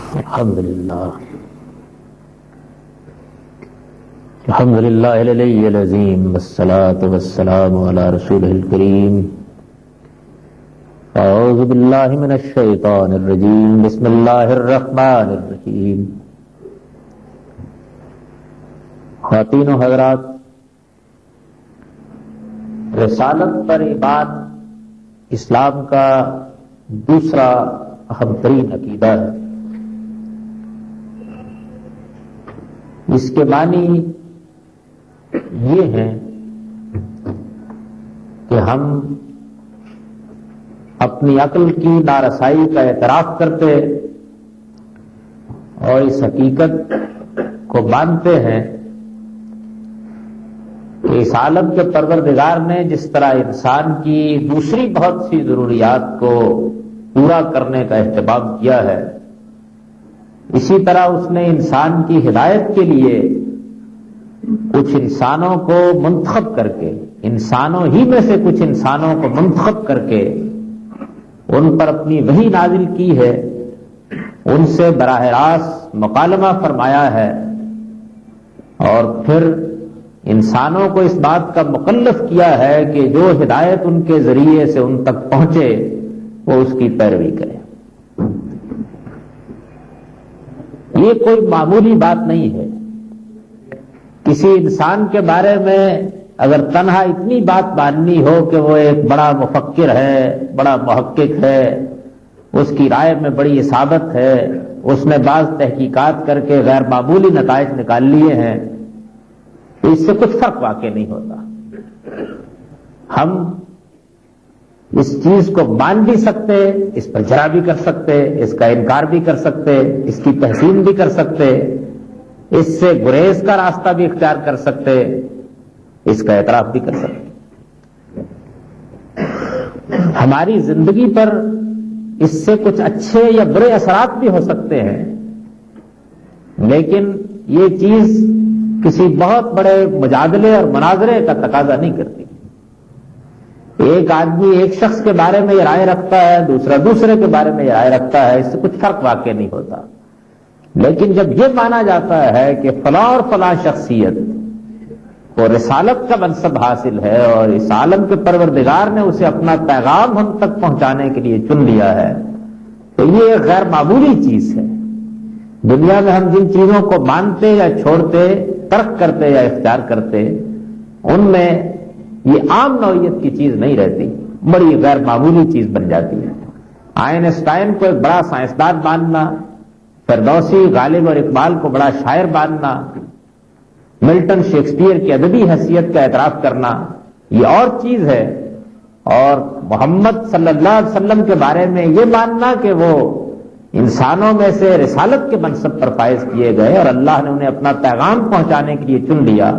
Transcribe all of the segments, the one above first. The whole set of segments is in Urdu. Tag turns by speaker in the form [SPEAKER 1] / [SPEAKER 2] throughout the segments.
[SPEAKER 1] الحمد للہ العلی العظیم والصلاة والسلام علی رسولہ الکریم. اعوذ باللہ من الشیطان الرجیم. بسم اللہ الرحمن الرحیم. خواتین و حضرات، رسالت پر ایمان اسلام کا دوسرا اہم ترین عقیدہ ہے. اس کے معنی یہ ہیں کہ ہم اپنی عقل کی نارسائی کا اعتراف کرتے اور اس حقیقت کو مانتے ہیں کہ اس عالم کے پروردگار نے جس طرح انسان کی دوسری بہت سی ضروریات کو پورا کرنے کا اہتمام کیا ہے، اسی طرح اس نے انسان کی ہدایت کے لیے کچھ انسانوں کو منتخب کر کے، انسانوں ہی میں سے کچھ انسانوں کو منتخب کر کے ان پر اپنی وحی نازل کی ہے، ان سے براہ راست مکالمہ فرمایا ہے، اور پھر انسانوں کو اس بات کا مکلف کیا ہے کہ جو ہدایت ان کے ذریعے سے ان تک پہنچے وہ اس کی پیروی کرے. یہ کوئی معمولی بات نہیں ہے. کسی انسان کے بارے میں اگر تنہا اتنی بات ماننی ہو کہ وہ ایک بڑا مفکر ہے، بڑا محقق ہے، اس کی رائے میں بڑی اصابت ہے، اس نے بعض تحقیقات کر کے غیر معمولی نتائج نکال لیے ہیں، تو اس سے کچھ فرق واقع نہیں ہوتا. ہم اس چیز کو مان بھی سکتے، اس پر جرا بھی کر سکتے، اس کا انکار بھی کر سکتے، اس کی تحسین بھی کر سکتے، اس سے گریز کا راستہ بھی اختیار کر سکتے، اس کا اعتراف بھی کر سکتے. ہماری زندگی پر اس سے کچھ اچھے یا برے اثرات بھی ہو سکتے ہیں، لیکن یہ چیز کسی بہت بڑے مجادلے اور مناظرے کا تقاضا نہیں کرتی. ایک آدمی ایک شخص کے بارے میں یہ رائے رکھتا ہے، دوسرا دوسرے کے بارے میں یہ رائے رکھتا ہے، اس سے کچھ فرق واقع نہیں ہوتا. لیکن جب یہ مانا جاتا ہے کہ فلاں اور فلاں شخصیت کو رسالت کا منصب حاصل ہے اور اس عالم کے پروردگار نے اسے اپنا پیغام ہم تک پہنچانے کے لیے چن لیا ہے، تو یہ ایک غیر معمولی چیز ہے. دنیا میں ہم جن چیزوں کو مانتے یا چھوڑتے، ترک کرتے یا اختیار کرتے، ان میں یہ عام نوعیت کی چیز نہیں رہتی، بڑی غیر معمولی چیز بن جاتی ہے. آئنسٹائن کو ایک بڑا سائنسدان ماننا، فردوسی، غالب اور اقبال کو بڑا شاعر ماننا، ملٹن شیکسپیئر کی ادبی حیثیت کا اعتراف کرنا، یہ اور چیز ہے. اور محمد صلی اللہ علیہ وسلم کے بارے میں یہ ماننا کہ وہ انسانوں میں سے رسالت کے منصب پر فائز کیے گئے اور اللہ نے انہیں اپنا پیغام پہنچانے کے لیے چن لیا،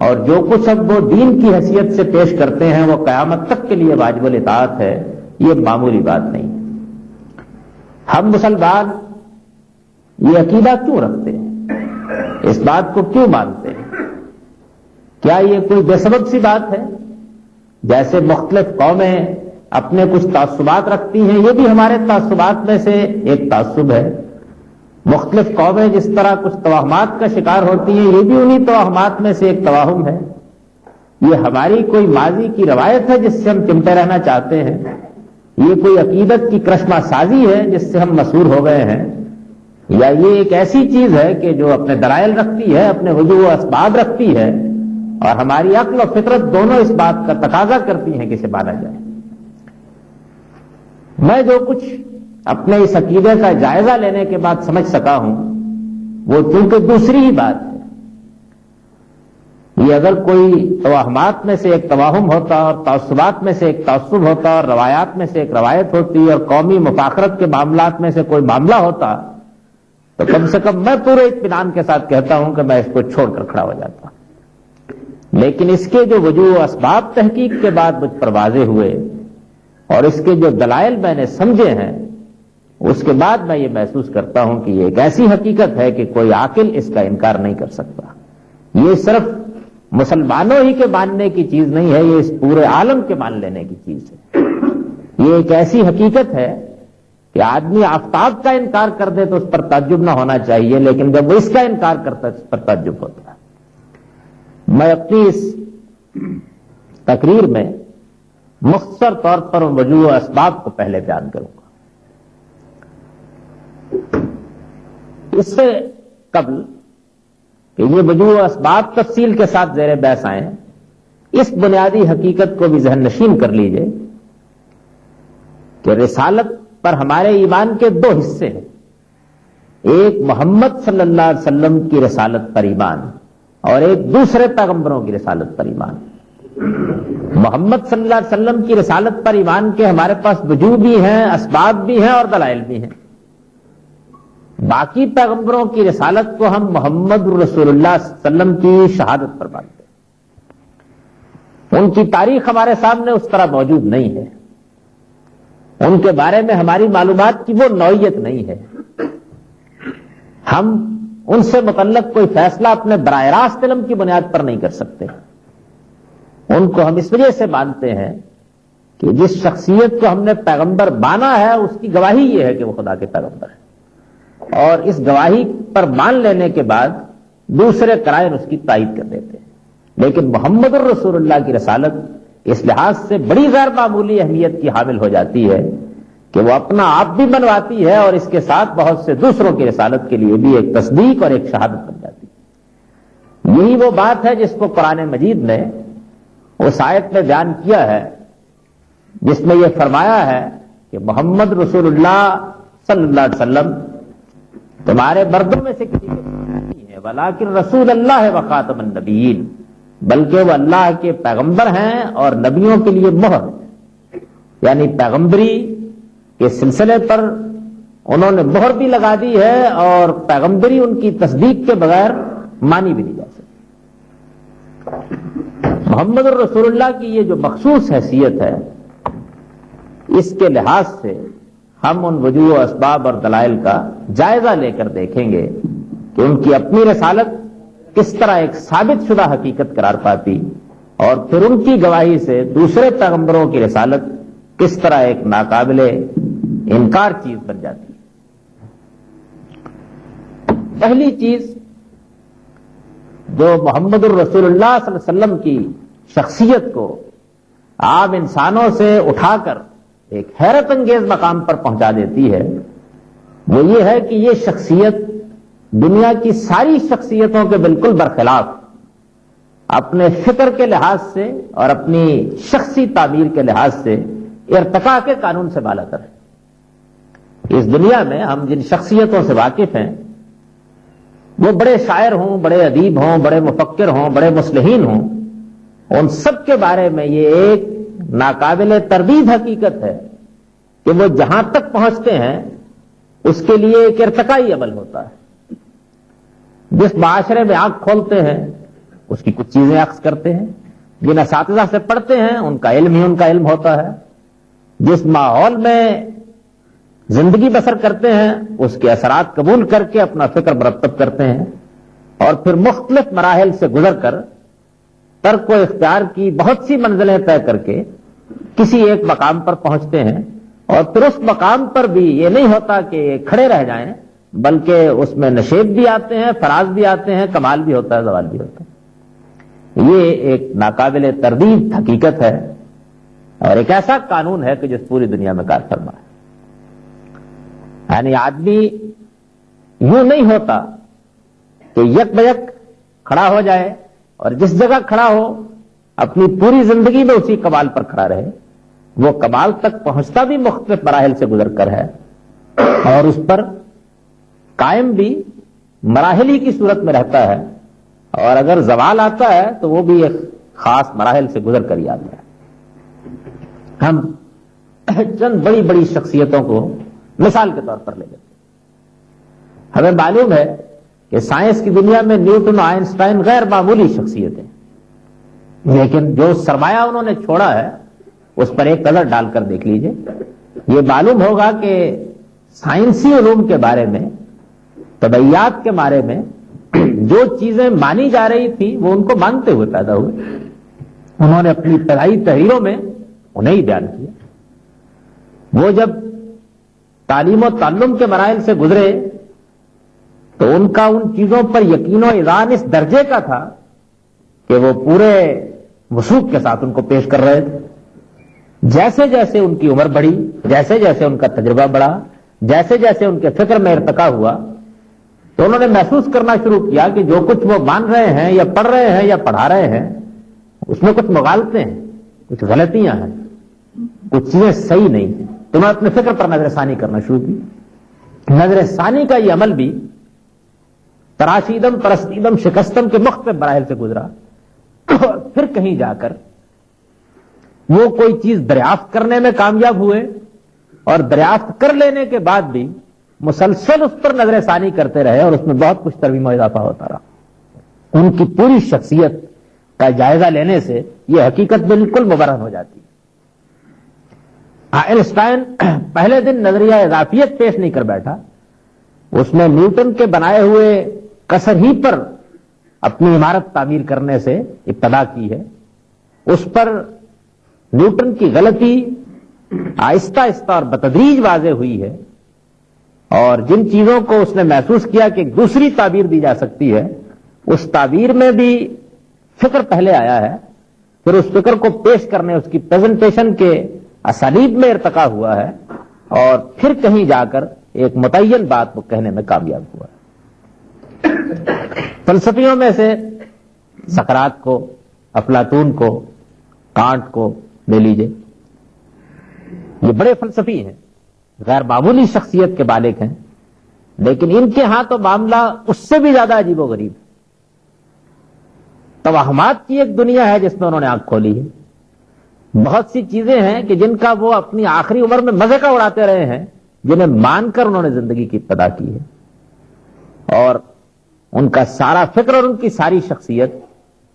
[SPEAKER 1] اور جو کچھ اب وہ دین کی حیثیت سے پیش کرتے ہیں وہ قیامت تک کے لیے واجب الاطاعت ہے، یہ معمولی بات نہیں. ہم مسلمان یہ عقیدہ کیوں رکھتے ہیں؟ اس بات کو کیوں مانتے ہیں؟ کیا یہ کوئی بے سبب سی بات ہے؟ جیسے مختلف قومیں اپنے کچھ تعصبات رکھتی ہیں، یہ بھی ہمارے تعصبات میں سے ایک تعصب ہے. مختلف قومیں جس طرح کچھ توہمات کا شکار ہوتی ہیں، یہ بھی انہی توہمات میں سے ایک توہم ہے. یہ ہماری کوئی ماضی کی روایت ہے جس سے ہم چمٹے رہنا چاہتے ہیں؟ یہ کوئی عقیدت کی کرشمہ سازی ہے جس سے ہم مسحور ہو گئے ہیں؟ یا یہ ایک ایسی چیز ہے کہ جو اپنے دلائل رکھتی ہے، اپنے وجوہ و اسباب رکھتی ہے، اور ہماری عقل و فطرت دونوں اس بات کا تقاضا کرتی ہیں کہ اسے مانا جائے؟ میں جو کچھ اپنے اس عقیدے کا جائزہ لینے کے بعد سمجھ سکا ہوں، وہ چونکہ دوسری ہی بات ہے. یہ اگر کوئی توہمات میں سے ایک توہم ہوتا اور تعصبات میں سے ایک تعصب ہوتا اور روایات میں سے ایک روایت ہوتی اور قومی مفاخرت کے معاملات میں سے کوئی معاملہ ہوتا، تو کم سے کم میں پورے اطمینان کے ساتھ کہتا ہوں کہ میں اس کو چھوڑ کر کھڑا ہو جاتا. لیکن اس کے جو وجوہ و اسباب تحقیق کے بعد مجھ پر واضح ہوئے اور اس کے جو دلائل میں نے سمجھے ہیں، اس کے بعد میں یہ محسوس کرتا ہوں کہ یہ ایک ایسی حقیقت ہے کہ کوئی عاقل اس کا انکار نہیں کر سکتا. یہ صرف مسلمانوں ہی کے ماننے کی چیز نہیں ہے، یہ اس پورے عالم کے مان لینے کی چیز ہے. یہ ایک ایسی حقیقت ہے کہ آدمی آفتاب کا انکار کر دے تو اس پر تعجب نہ ہونا چاہیے، لیکن جب وہ اس کا انکار کرتا ہے تو اس پر تعجب ہوتا ہے۔ میں اپنی اس تقریر میں مختصر طور پر ان وجوہ و اسباب کو پہلے بیان کروں گا۔ اس سے قبل کہ یہ وجوہ و اسباب تفصیل کے ساتھ زیر بحث آئیں، اس بنیادی حقیقت کو بھی ذہن نشین کر لیجئے کہ رسالت پر ہمارے ایمان کے دو حصے ہیں، ایک محمد صلی اللہ علیہ وسلم کی رسالت پر ایمان اور ایک دوسرے پیغمبروں کی رسالت پر ایمان۔ محمد صلی اللہ علیہ وسلم کی رسالت پر ایمان کے ہمارے پاس وجوہ بھی ہیں، اسباب بھی ہیں اور دلائل بھی ہیں۔ باقی پیغمبروں کی رسالت کو ہم محمد رسول اللہ صلی اللہ علیہ وسلم کی شہادت پر مانتے ہیں۔ ان کی تاریخ ہمارے سامنے اس طرح موجود نہیں ہے، ان کے بارے میں ہماری معلومات کی وہ نوعیت نہیں ہے، ہم ان سے متعلق کوئی فیصلہ اپنے براہ راست علم کی بنیاد پر نہیں کر سکتے۔ ان کو ہم اس وجہ سے مانتے ہیں کہ جس شخصیت کو ہم نے پیغمبر مانا ہے اس کی گواہی یہ ہے کہ وہ خدا کے پیغمبر ہے، اور اس گواہی پر مان لینے کے بعد دوسرے قرائن اس کی تائید کر دیتے ہیں۔ لیکن محمد الرسول اللہ کی رسالت اس لحاظ سے بڑی غیر معمولی اہمیت کی حامل ہو جاتی ہے کہ وہ اپنا آپ بھی منواتی ہے اور اس کے ساتھ بہت سے دوسروں کی رسالت کے لیے بھی ایک تصدیق اور ایک شہادت بن جاتی ہے۔ یہی وہ بات ہے جس کو قرآن مجید نے اس آیت میں بیان کیا ہے جس میں یہ فرمایا ہے کہ محمد رسول اللہ صلی اللہ علیہ وسلم تمہارے مردوں میں سے کسی کو نہیں ہے، ولیکن رسول اللہ و خاتم النبیین، بلکہ وہ اللہ کے پیغمبر ہیں اور نبیوں کے لیے مہر ہے، یعنی پیغمبری کے سلسلے پر انہوں نے مہر بھی لگا دی ہے اور پیغمبری ان کی تصدیق کے بغیر مانی بھی نہیں جا سکتی۔ محمد الرسول اللہ کی یہ جو مخصوص حیثیت ہے، اس کے لحاظ سے ہم ان وجوہ و اسباب اور دلائل کا جائزہ لے کر دیکھیں گے کہ ان کی اپنی رسالت کس طرح ایک ثابت شدہ حقیقت قرار پاتی اور پھر ان کی گواہی سے دوسرے پیغمبروں کی رسالت کس طرح ایک ناقابل انکار چیز بن جاتی ہے۔ پہلی چیز جو محمد الرسول اللہ صلی اللہ علیہ وسلم کی شخصیت کو عام انسانوں سے اٹھا کر ایک حیرت انگیز مقام پر پہنچا دیتی ہے، وہ یہ ہے کہ یہ شخصیت دنیا کی ساری شخصیتوں کے بالکل برخلاف اپنے فکر کے لحاظ سے اور اپنی شخصی تعبیر کے لحاظ سے ارتقاء کے قانون سے بالا تر ہے۔ اس دنیا میں ہم جن شخصیتوں سے واقف ہیں، وہ بڑے شاعر ہوں، بڑے ادیب ہوں، بڑے مفکر ہوں، بڑے مصلحین ہوں، ان سب کے بارے میں یہ ایک ناقابل تردید حقیقت ہے کہ وہ جہاں تک پہنچتے ہیں اس کے لیے ایک ارتقائی عمل ہوتا ہے۔ جس معاشرے میں آنکھ کھولتے ہیں اس کی کچھ چیزیں عکس کرتے ہیں، جن اساتذہ سے پڑھتے ہیں ان کا علم ہی ان کا علم ہوتا ہے، جس ماحول میں زندگی بسر کرتے ہیں اس کے اثرات قبول کر کے اپنا فکر مرتب کرتے ہیں، اور پھر مختلف مراحل سے گزر کر ترک و اختیار کی بہت سی منزلیں طے کر کے کسی ایک مقام پر پہنچتے ہیں، اور پھر اس مقام پر بھی یہ نہیں ہوتا کہ کھڑے رہ جائیں، بلکہ اس میں نشیب بھی آتے ہیں، فراز بھی آتے ہیں، کمال بھی ہوتا ہے، زوال بھی ہوتا ہے۔ یہ ایک ناقابل تردید حقیقت ہے اور ایک ایسا قانون ہے کہ جس پوری دنیا میں کار فرما ہے۔ یعنی آدمی یوں نہیں ہوتا کہ یک بیک کھڑا ہو جائے اور جس جگہ کھڑا ہو اپنی پوری زندگی میں اسی کمال پر کھڑا رہے، وہ کمال تک پہنچتا بھی مختلف مراحل سے گزر کر ہے اور اس پر قائم بھی مراحل ہی کی صورت میں رہتا ہے، اور اگر زوال آتا ہے تو وہ بھی ایک خاص مراحل سے گزر کر ہی آتا ہے۔ ہم چند بڑی بڑی شخصیتوں کو مثال کے طور پر لے لیتے ہیں۔ ہمیں معلوم ہے کہ سائنس کی دنیا میں نیوٹن، آئنسٹائن غیر معمولی شخصیتیں، لیکن جو سرمایہ انہوں نے چھوڑا ہے اس پر ایک نظر ڈال کر دیکھ لیجئے، یہ معلوم ہوگا کہ سائنسی علوم کے بارے میں، طبیعیات کے بارے میں جو چیزیں مانی جا رہی تھی وہ ان کو مانتے ہوئے پیدا ہوئے، انہوں نے اپنی ابتدائی تحریروں میں انہیں ہی بیان کیا۔ وہ جب تعلیم و تعلم کے مراحل سے گزرے تو ان کا ان چیزوں پر یقین و اذعان اس درجے کا تھا کہ وہ پورے وثوق کے ساتھ ان کو پیش کر رہے تھے. جیسے جیسے ان کی عمر بڑھی، جیسے جیسے ان کا تجربہ بڑھا، جیسے جیسے ان کے فکر میں ارتقا ہوا، تو انہوں نے محسوس کرنا شروع کیا کہ جو کچھ وہ مان رہے ہیں یا پڑھ رہے ہیں یا پڑھا رہے ہیں اس میں کچھ مغالطیں ہیں، کچھ غلطیاں ہیں، کچھ چیزیں صحیح نہیں ہیں. تو انہوں نے اپنے فکر پر نظر ثانی کرنا شروع کی. نظر ثانی کا یہ عمل بھی تراشیدم پرستیدم شکستم کے مختلف مراحل سے گزرا، اور پھر کہیں جا کر وہ کوئی چیز دریافت کرنے میں کامیاب ہوئے، اور دریافت کر لینے کے بعد بھی مسلسل اس پر نظر ثانی کرتے رہے، اور اس میں بہت کچھ ترمیم و اضافہ ہوتا رہا. ان کی پوری شخصیت کا جائزہ لینے سے یہ حقیقت بالکل مبرہن ہو جاتی ہے. آئنسٹائن پہلے دن نظریہ اضافیت پیش نہیں کر بیٹھا، اس نے نیوٹن کے بنائے ہوئے کسر ہی پر اپنی عمارت تعمیر کرنے سے ابتدا کی ہے. اس پر نیوٹن کی غلطی آہستہ آہستہ اور بتدریج واضح ہوئی ہے، اور جن چیزوں کو اس نے محسوس کیا کہ ایک دوسری تعبیر دی جا سکتی ہے، اس تعبیر میں بھی فکر پہلے آیا ہے. پھر اس فکر کو پیش کرنے، اس کی پریزنٹیشن کے اسالیب میں ارتقا ہوا ہے، اور پھر کہیں جا کر ایک متعین بات کو کہنے میں کامیاب ہوا ہے. فلسفیوں میں سے سقراط کو، افلاطون کو، کانٹ کو لے لیجئے. یہ بڑے فلسفی ہیں، غیر معمولی شخصیت کے مالک ہیں، لیکن ان کے ہاں تو معاملہ اس سے بھی زیادہ عجیب و غریب ہے. توہمات کی ایک دنیا ہے جس میں انہوں نے آنکھ کھولی ہے. بہت سی چیزیں ہیں کہ جن کا وہ اپنی آخری عمر میں مزے کا اڑاتے رہے ہیں، جنہیں مان کر انہوں نے زندگی کی ابتدا کی ہے، اور ان کا سارا فکر اور ان کی ساری شخصیت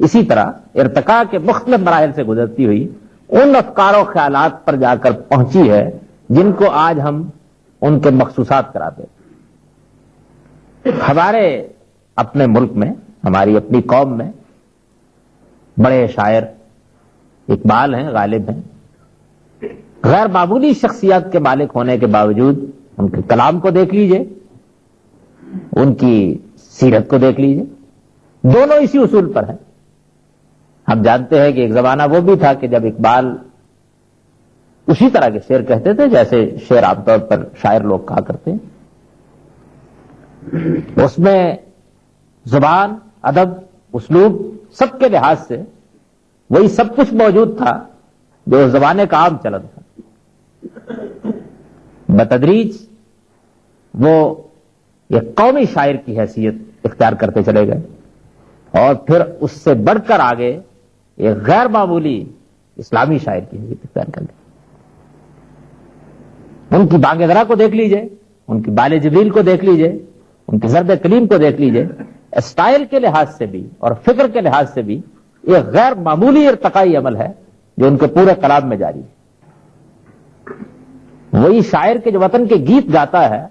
[SPEAKER 1] اسی طرح ارتقاء کے مختلف مراحل سے گزرتی ہوئی ان افکار و خیالات پر جا کر پہنچی ہے جن کو آج ہم ان کے مخصوصات کراتے ہیں. ہمارے اپنے ملک میں، ہماری اپنی قوم میں بڑے شاعر اقبال ہیں، غالب ہیں. غیر معمولی شخصیات کے مالک ہونے کے باوجود ان کے کلام کو دیکھ لیجئے، ان کی سیرت کو دیکھ لیجئے، دونوں اسی اصول پر ہیں. ہم جانتے ہیں کہ ایک زمانہ وہ بھی تھا کہ جب اقبال اسی طرح کے شعر کہتے تھے جیسے شعر عام طور پر شاعر لوگ کہا کرتے ہیں. اس میں زبان، ادب، اسلوب سب کے لحاظ سے وہی سب کچھ موجود تھا جو اس زمانے کا عام چلن تھا. بتدریج وہ ایک قومی شاعر کی حیثیت اختیار کرتے چلے گئے، اور پھر اس سے بڑھ کر آگے ایک غیر معمولی اسلامی شاعر کی حیثیت اختیار کر گئے. ان کی بانگ درا کو دیکھ لیجئے، ان کی بال جبریل کو دیکھ لیجئے، ان کی ضرب کلیم کو دیکھ لیجئے. اسٹائل کے لحاظ سے بھی اور فکر کے لحاظ سے بھی یہ غیر معمولی ارتقائی عمل ہے جو ان کے پورے کلام میں جاری ہے. وہی شاعر کے جو وطن کے گیت گاتا ہے،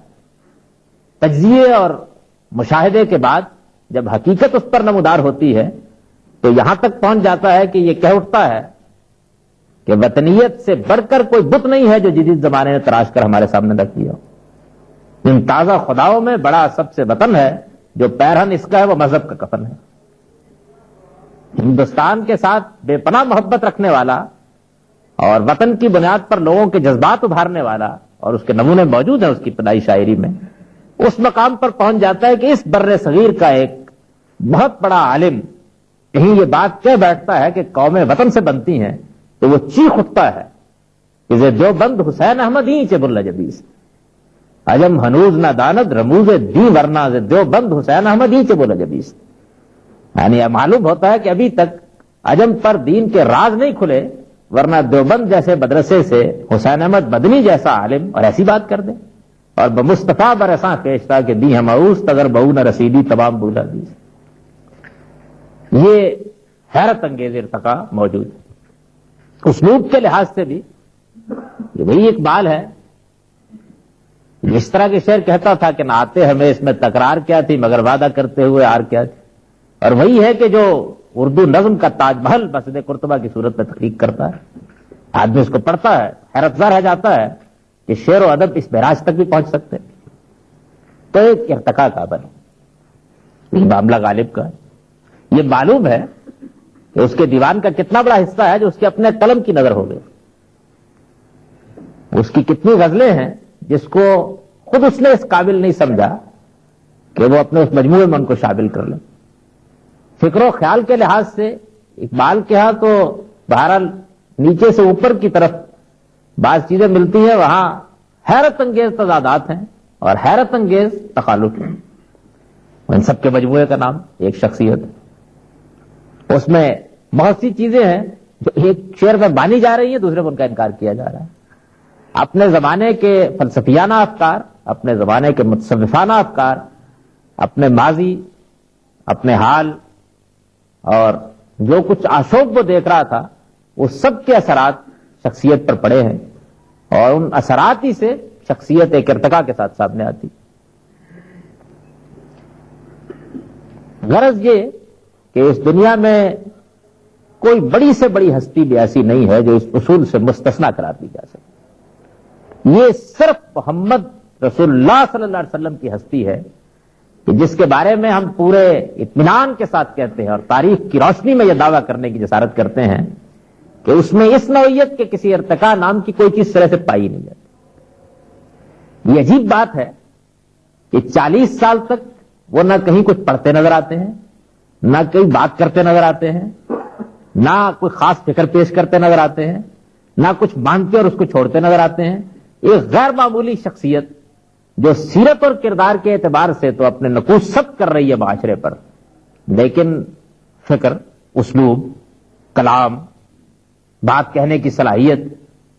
[SPEAKER 1] تجزیے اور مشاہدے کے بعد جب حقیقت اس پر نمودار ہوتی ہے تو یہاں تک پہنچ جاتا ہے کہ یہ کہہ اٹھتا ہے کہ وطنیت سے بڑھ کر کوئی بت نہیں ہے جو جدید زمانے نے تراش کر ہمارے سامنے رکھ دیا. ان تازہ خداؤں میں بڑا سب سے وطن ہے، جو پیرہن اس کا ہے وہ مذہب کا کفن ہے. ہندوستان کے ساتھ بے پناہ محبت رکھنے والا اور وطن کی بنیاد پر لوگوں کے جذبات ابھارنے والا، اور اس کے نمونے موجود ہیں اس کی ابتدائی شاعری میں، اس مقام پر پہنچ جاتا ہے کہ اس بر صغیر کا ایک بہت بڑا عالم کہیں یہ بات کہہ بیٹھتا ہے کہ قومیں وطن سے بنتی ہیں تو وہ چیخ اٹھتا ہے کہ دیوبند حسین احمد ہی چبل جبیس عجم ہنوز نہ داند رموز دی ورنہ دیوبند حسین احمد ہی چبل جبیس. یعنی یہ معلوم ہوتا ہے کہ ابھی تک عجم پر دین کے راز نہیں کھلے، ورنہ دیوبند جیسے مدرسے سے حسین احمد مدنی جیسا عالم اور ایسی بات کر دے، اور بمصطفیٰ برساں پیشتا کہ دی ہمعوس تگر بہو نہ رسیدی تمام بولا دی. یہ حیرت انگیز ارتقا موجود ہے. اسلوب کے لحاظ سے بھی یہ وہی اقبال ہے جس طرح کے شعر کہتا تھا کہ نہ آتے ہمیں اس میں تکرار کیا تھی مگر وعدہ کرتے ہوئے ہار کیا تھی، اور وہی ہے کہ جو اردو نظم کا تاج محل مسجد قرطبہ کی صورت میں تخلیق کرتا ہے. آدمی اس کو پڑھتا ہے حیرت زر رہ جاتا ہے کہ شعر و ادب اس معراج تک بھی پہنچ سکتے ہیں. تو ایک ارتقا کا بنے معاملہ غالب کا. یہ معلوم ہے کہ اس کے دیوان کا کتنا بڑا حصہ ہے جو اس کے اپنے قلم کی نظر ہو گئے. اس کی کتنی غزلیں ہیں جس کو خود اس نے اس قابل نہیں سمجھا کہ وہ اپنے اس مجموعے میں ان کو شامل کر لیں. فکر و خیال کے لحاظ سے اقبال کے ہاں تو بہرحال نیچے سے اوپر کی طرف بعض چیزیں ملتی ہیں, وہاں حیرت انگیز تضادات ہیں اور حیرت انگیز تخالف ہیں. ان سب کے مجموعے کا نام ایک شخصیت ہے. اس میں بہت سی چیزیں ہیں جو ایک شعر میں مانی جا رہی ہیں, دوسرے میں ان کا انکار کیا جا رہا ہے. اپنے زمانے کے فلسفیانہ افکار, اپنے زمانے کے متصوفانہ افکار, اپنے ماضی, اپنے حال اور جو کچھ آشوب وہ دیکھ رہا تھا وہ سب کے اثرات شخصیت پر پڑے ہیں, اور ان اثرات ہی سے شخصیت ایک ارتقا کے ساتھ سامنے آتی. غرض یہ کہ اس دنیا میں کوئی بڑی سے بڑی ہستی بھی ایسی نہیں ہے جو اس اصول سے مستثنا قرار دی جا سکے. یہ صرف محمد رسول اللہ صلی اللہ علیہ وسلم کی ہستی ہے کہ جس کے بارے میں ہم پورے اطمینان کے ساتھ کہتے ہیں اور تاریخ کی روشنی میں یہ دعویٰ کرنے کی جسارت کرتے ہیں کہ اس میں اس نوعیت کے کسی ارتقاء نام کی کوئی چیز طرح سے پائی نہیں جاتی. یہ عجیب بات ہے کہ 40 سال تک وہ نہ کہیں کچھ پڑھتے نظر آتے ہیں, نہ کہیں بات کرتے نظر آتے ہیں, نہ کوئی خاص فکر پیش کرتے نظر آتے ہیں, نہ کچھ مانتے اور اس کو چھوڑتے نظر آتے ہیں. ایک غیر معمولی شخصیت جو سیرت اور کردار کے اعتبار سے تو اپنے نقوص سب کر رہی ہے معاشرے پر, لیکن فکر, اسلوب, کلام, بات کہنے کی صلاحیت,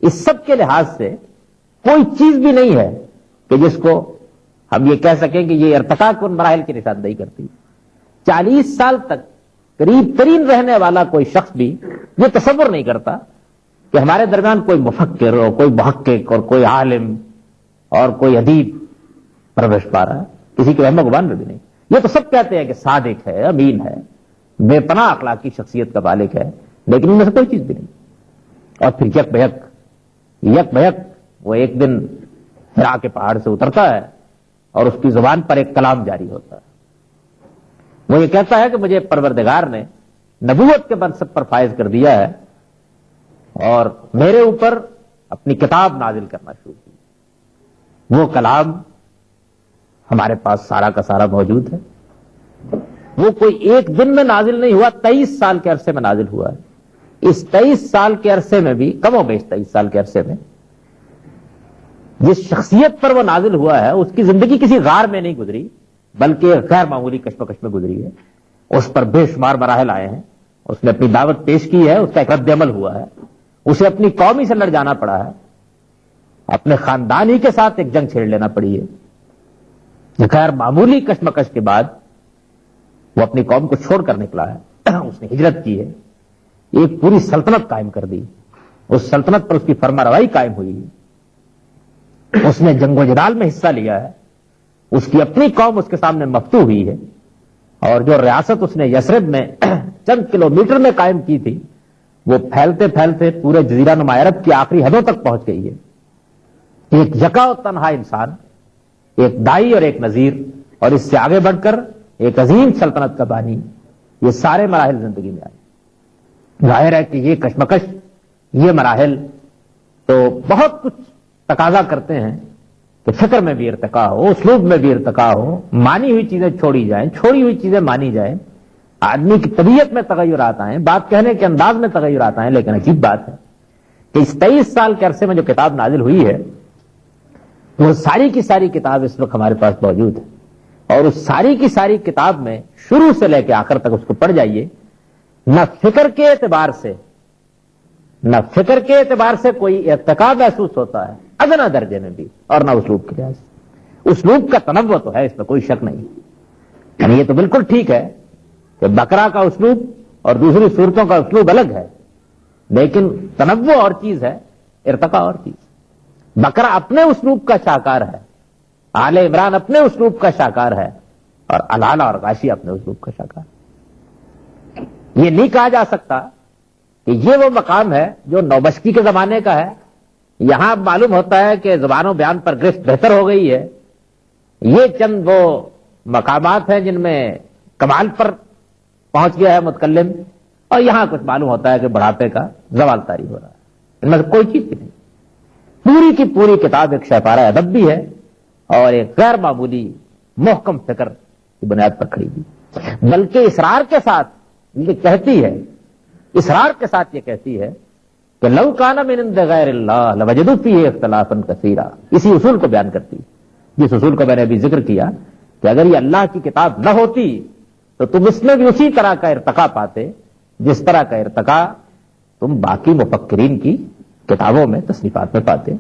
[SPEAKER 1] اس سب کے لحاظ سے کوئی چیز بھی نہیں ہے کہ جس کو ہم یہ کہہ سکیں کہ یہ ارتقاء کے ان مراحل کی نشاندہی کرتی. 40 سال تک قریب ترین رہنے والا کوئی شخص بھی یہ تصور نہیں کرتا کہ ہمارے درمیان کوئی مفکر اور کوئی محقق اور کوئی عالم اور کوئی ادیب پرورش پا رہا ہے. کسی کے وہم و گمان میں بھی نہیں. یہ تو سب کہتے ہیں کہ صادق ہے, امین ہے, بے پناہ اخلاقی شخصیت کا مالک ہے, لیکن ان میں سے کوئی چیز بھی نہیں. اور پھر یک بیک وہ ایک دن ہرا کے پہاڑ سے اترتا ہے اور اس کی زبان پر ایک کلام جاری ہوتا ہے. وہ یہ کہتا ہے کہ مجھے پروردگار نے نبوت کے منصب پر فائز کر دیا ہے اور میرے اوپر اپنی کتاب نازل کرنا شروع کی. وہ کلام ہمارے پاس سارا کا سارا موجود ہے. وہ کوئی ایک دن میں نازل نہیں ہوا, 23 سال کے عرصے میں نازل ہوا ہے. اس 23 سال کے عرصے میں بھی, کم و بیش 23 سال کے عرصے میں, جس شخصیت پر وہ نازل ہوا ہے اس کی زندگی کسی غار میں نہیں گزری بلکہ غیر معمولی کشمکش میں گزری ہے. اس پر بے شمار مراحل آئے ہیں, اس نے اپنی دعوت پیش کی ہے, اس کا ایک رد عمل ہوا ہے, اسے اپنی قوم ہی سے لڑ جانا پڑا ہے, اپنے خاندان ہی کے ساتھ ایک جنگ چھیڑ لینا پڑی ہے. غیر معمولی کشمکش کے بعد وہ اپنی قوم کو چھوڑ کر نکلا ہے, اس نے ہجرت کی ہے, ایک پوری سلطنت قائم کر دی, اس سلطنت پر اس کی فرما روائی قائم ہوئی, اس نے جنگ و جدال میں حصہ لیا ہے, اس کی اپنی قوم اس کے سامنے مفتو ہوئی ہے, اور جو ریاست اس نے یثرب میں چند کلومیٹر میں قائم کی تھی وہ پھیلتے پھیلتے پورے جزیرہ نما عرب کی آخری حدوں تک پہنچ گئی ہے. ایک یکا و تنہا انسان, ایک دائی اور ایک نذیر, اور اس سے آگے بڑھ کر ایک عظیم سلطنت کا بانی, یہ سارے مراحل زندگی میں آئے. ظاہر ہے کہ یہ کشمکش, یہ مراحل تو بہت کچھ تقاضا کرتے ہیں کہ فکر میں بھی ارتقاء ہو, اسلوب میں بھی ارتقاء ہو, مانی ہوئی چیزیں چھوڑی جائیں, چھوڑی ہوئی چیزیں مانی جائیں, آدمی کی طبیعت میں تغیرات آئیں, بات کہنے کے انداز میں تغیرات آئیں. لیکن عجیب بات ہے کہ اس 23 سال کے عرصے میں جو کتاب نازل ہوئی ہے وہ ساری کی ساری کتاب اس وقت ہمارے پاس موجود ہے, اور اس ساری کی ساری کتاب میں شروع سے لے کے آخر تک اس کو پڑھ جائیے, نہ فکر کے اعتبار سے کوئی ارتقاء محسوس ہوتا ہے ادنا درجے میں بھی, اور نہ اسلوب کے لحاظ سے. اسلوب کا تنوع تو ہے, اس میں کوئی شک نہیں. یعنی یہ تو بالکل ٹھیک ہے کہ بقرہ کا اسلوب اور دوسری صورتوں کا اسلوب الگ ہے, لیکن تنوع اور چیز ہے, ارتقاء اور چیز. بقرہ اپنے اسلوب کا شاہکار ہے, آل عمران اپنے اسلوب کا شاہکار ہے, اور العلا اور غاشی اپنے اسلوب کا شاہکار. یہ نہیں کہا جا سکتا کہ یہ وہ مقام ہے جو نوبشتی کے زمانے کا ہے یہاں معلوم ہوتا ہے کہ زبان و بیان پر گرفت بہتر ہو گئی ہے. یہ چند وہ مقامات ہیں جن میں کمال پر پہنچ گیا ہے متکلم, اور یہاں کچھ معلوم ہوتا ہے کہ بڑھاپے کا زوال طاری ہو رہا ہے. ان میں سے کوئی چیز بھی نہیں. پوری کی پوری کتاب ایک شہپارہ ادب بھی ہے اور ایک غیر معمولی محکم فکر کی بنیاد پر کھڑی ہوئی, بلکہ اصرار کے ساتھ یہ کہتی ہے, اصرار کے ساتھ یہ کہتی ہے کہ لو کان من عند غیر اللہ لوجدوا فیہ اختلافا کثیرا. اسی اصول کو بیان کرتی ہے, جس اصول کو میں نے ابھی ذکر کیا کہ اگر یہ اللہ کی کتاب نہ ہوتی تو تم اس میں بھی اسی طرح کا ارتقا پاتے جس طرح کا ارتقا تم باقی مفکرین کی کتابوں میں تصنیفات میں پاتے.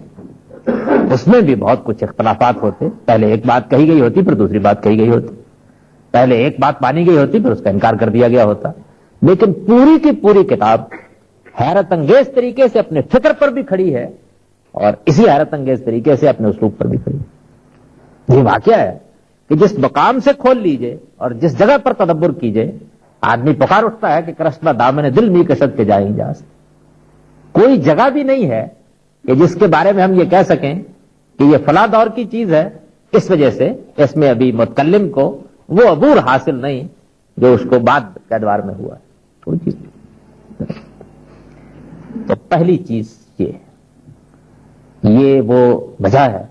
[SPEAKER 1] اس میں بھی بہت کچھ اختلافات ہوتے. پہلے ایک بات کہی گئی ہوتی, پھر دوسری بات کہی گئی ہوتی. پہلے ایک بات مانی گئی ہوتی, پھر اس کا انکار کر دیا گیا ہوتا. لیکن پوری کی پوری کتاب حیرت انگیز طریقے سے اپنے فکر پر بھی کھڑی ہے اور اسی حیرت انگیز طریقے سے اپنے اسلوب پر بھی کھڑی ہے. یہ واقعہ ہے کہ جس مقام سے کھول لیجئے اور جس جگہ پر تدبر کیجئے, آدمی پکار اٹھتا ہے کہ کرشتہ دامن دل می کشد کے جائیں جاس. کوئی جگہ بھی نہیں ہے کہ جس کے بارے میں ہم یہ کہہ سکیں کہ یہ فلاں دور کی چیز ہے, اس وجہ سے اس میں ابھی متکلم کو وہ عبور حاصل نہیں جو اس کو بعد کے ادوار میں ہوا ہے. کوئی چیز نہیں. تو پہلی چیز یہ وہ وجہ ہے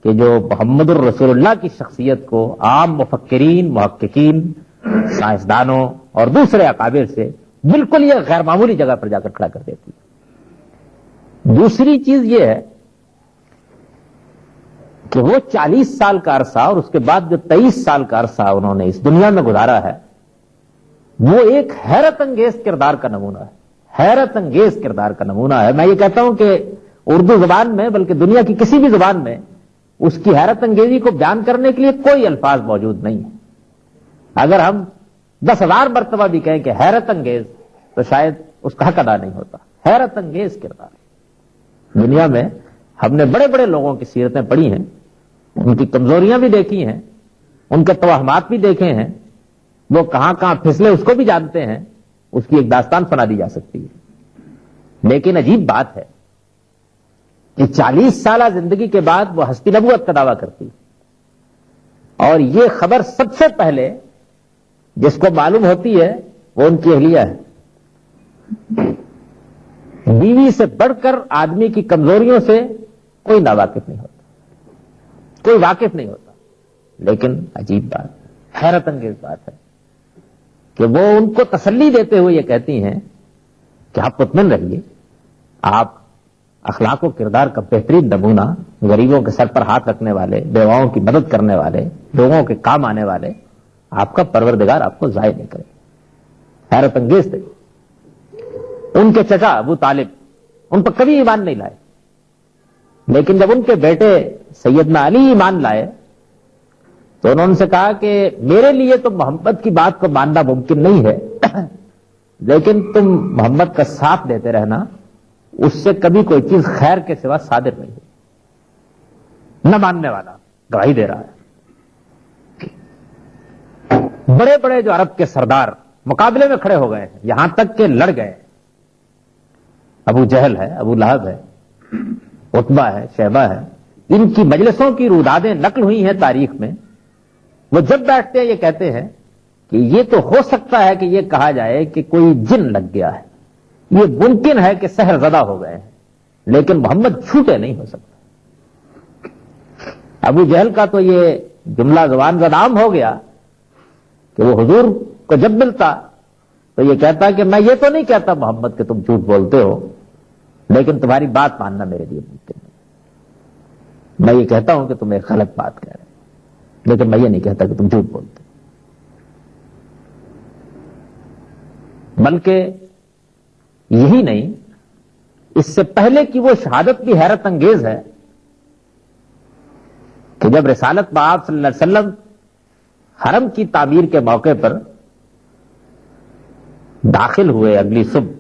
[SPEAKER 1] کہ جو محمد الرسول اللہ کی شخصیت کو عام مفکرین, محققین, سائنسدانوں اور دوسرے اکابر سے بالکل یہ غیر معمولی جگہ پر جا کر کھڑا کر دیتی. دوسری چیز یہ ہے کہ وہ 40 سال کا عرصہ اور اس کے بعد جو 23 سال کا عرصہ انہوں نے اس دنیا میں گزارا ہے, وہ ایک حیرت انگیز کردار کا نمونہ ہے. حیرت انگیز کردار کا نمونہ ہے. میں یہ کہتا ہوں کہ اردو زبان میں بلکہ دنیا کی کسی بھی زبان میں اس کی حیرت انگیزی کو بیان کرنے کے لیے کوئی الفاظ موجود نہیں ہے. اگر ہم 10,000 مرتبہ بھی کہیں کہ حیرت انگیز تو شاید اس کا حق ادا نہیں ہوتا. حیرت انگیز کردار. دنیا میں ہم نے بڑے بڑے لوگوں کی سیرتیں پڑھی ہیں, ان کی کمزوریاں بھی دیکھی ہیں, ان کے توہمات بھی دیکھے ہیں, وہ کہاں کہاں پھسلے اس کو بھی جانتے ہیں. اس کی ایک داستان سنا دی جا سکتی ہے. لیکن عجیب بات ہے کہ 40 سالہ زندگی کے بعد وہ ہستی نبوت کا دعویٰ کرتی, اور یہ خبر سب سے پہلے جس کو معلوم ہوتی ہے وہ ان کی اہلیہ ہے. بیوی سے بڑھ کر آدمی کی کمزوریوں سے کوئی ناواقف نہیں ہوتا, کوئی واقف نہیں ہوتا. لیکن عجیب بات, حیرت انگیز بات ہے کہ وہ ان کو تسلی دیتے ہوئے یہ کہتی ہیں کہ آپ مطمئن رہیے, آپ اخلاق و کردار کا بہترین نمونہ, غریبوں کے سر پر ہاتھ رکھنے والے, بیواؤں کی مدد کرنے والے, لوگوں کے کام آنے والے, آپ کا پروردگار آپ کو ضائع نہیں کرے. حیرت انگیز تھے. ان کے چچا ابو طالب ان پر کبھی ایمان نہیں لائے, لیکن جب ان کے بیٹے سیدنا علی ایمان لائے تو انہوں نے سے کہا کہ میرے لیے تو محمد کی بات کو ماننا ممکن نہیں ہے, لیکن تم محمد کا ساتھ دیتے رہنا, اس سے کبھی کوئی چیز خیر کے سوا صادر نہیں ہے. نہ ماننے والا گواہی دے رہا ہے. بڑے بڑے جو عرب کے سردار مقابلے میں کھڑے ہو گئے ہیں, یہاں تک کہ لڑ گئے. ابو جہل ہے, ابو لہب ہے, عتبہ ہے, شیبہ ہے, ان کی مجلسوں کی رودادیں نقل ہوئی ہیں تاریخ میں. وہ جب بیٹھتے ہیں یہ کہتے ہیں کہ یہ تو ہو سکتا ہے کہ یہ کہا جائے کہ کوئی جن لگ گیا ہے, یہ ممکن ہے کہ سحر زدہ ہو گئے ہیں, لیکن محمد چھوٹے نہیں ہو سکتا. ابو جہل کا تو یہ جملہ زبان زدام ہو گیا کہ وہ حضور کو جب ملتا تو یہ کہتا کہ میں یہ تو نہیں کہتا محمد کہ تم جھوٹ بولتے ہو, لیکن تمہاری بات ماننا میرے لیے ممکن نہیں. میں یہ کہتا ہوں کہ تم ایک غلط بات کہہ رہے, لیکن میں یہ نہیں کہتا کہ تم جھوٹ بولتے. بلکہ یہی نہیں, اس سے پہلے کی وہ شہادت بھی حیرت انگیز ہے کہ جب رسالت بآب صلی اللہ علیہ وسلم حرم کی تعمیر کے موقع پر داخل ہوئے اگلی صبح,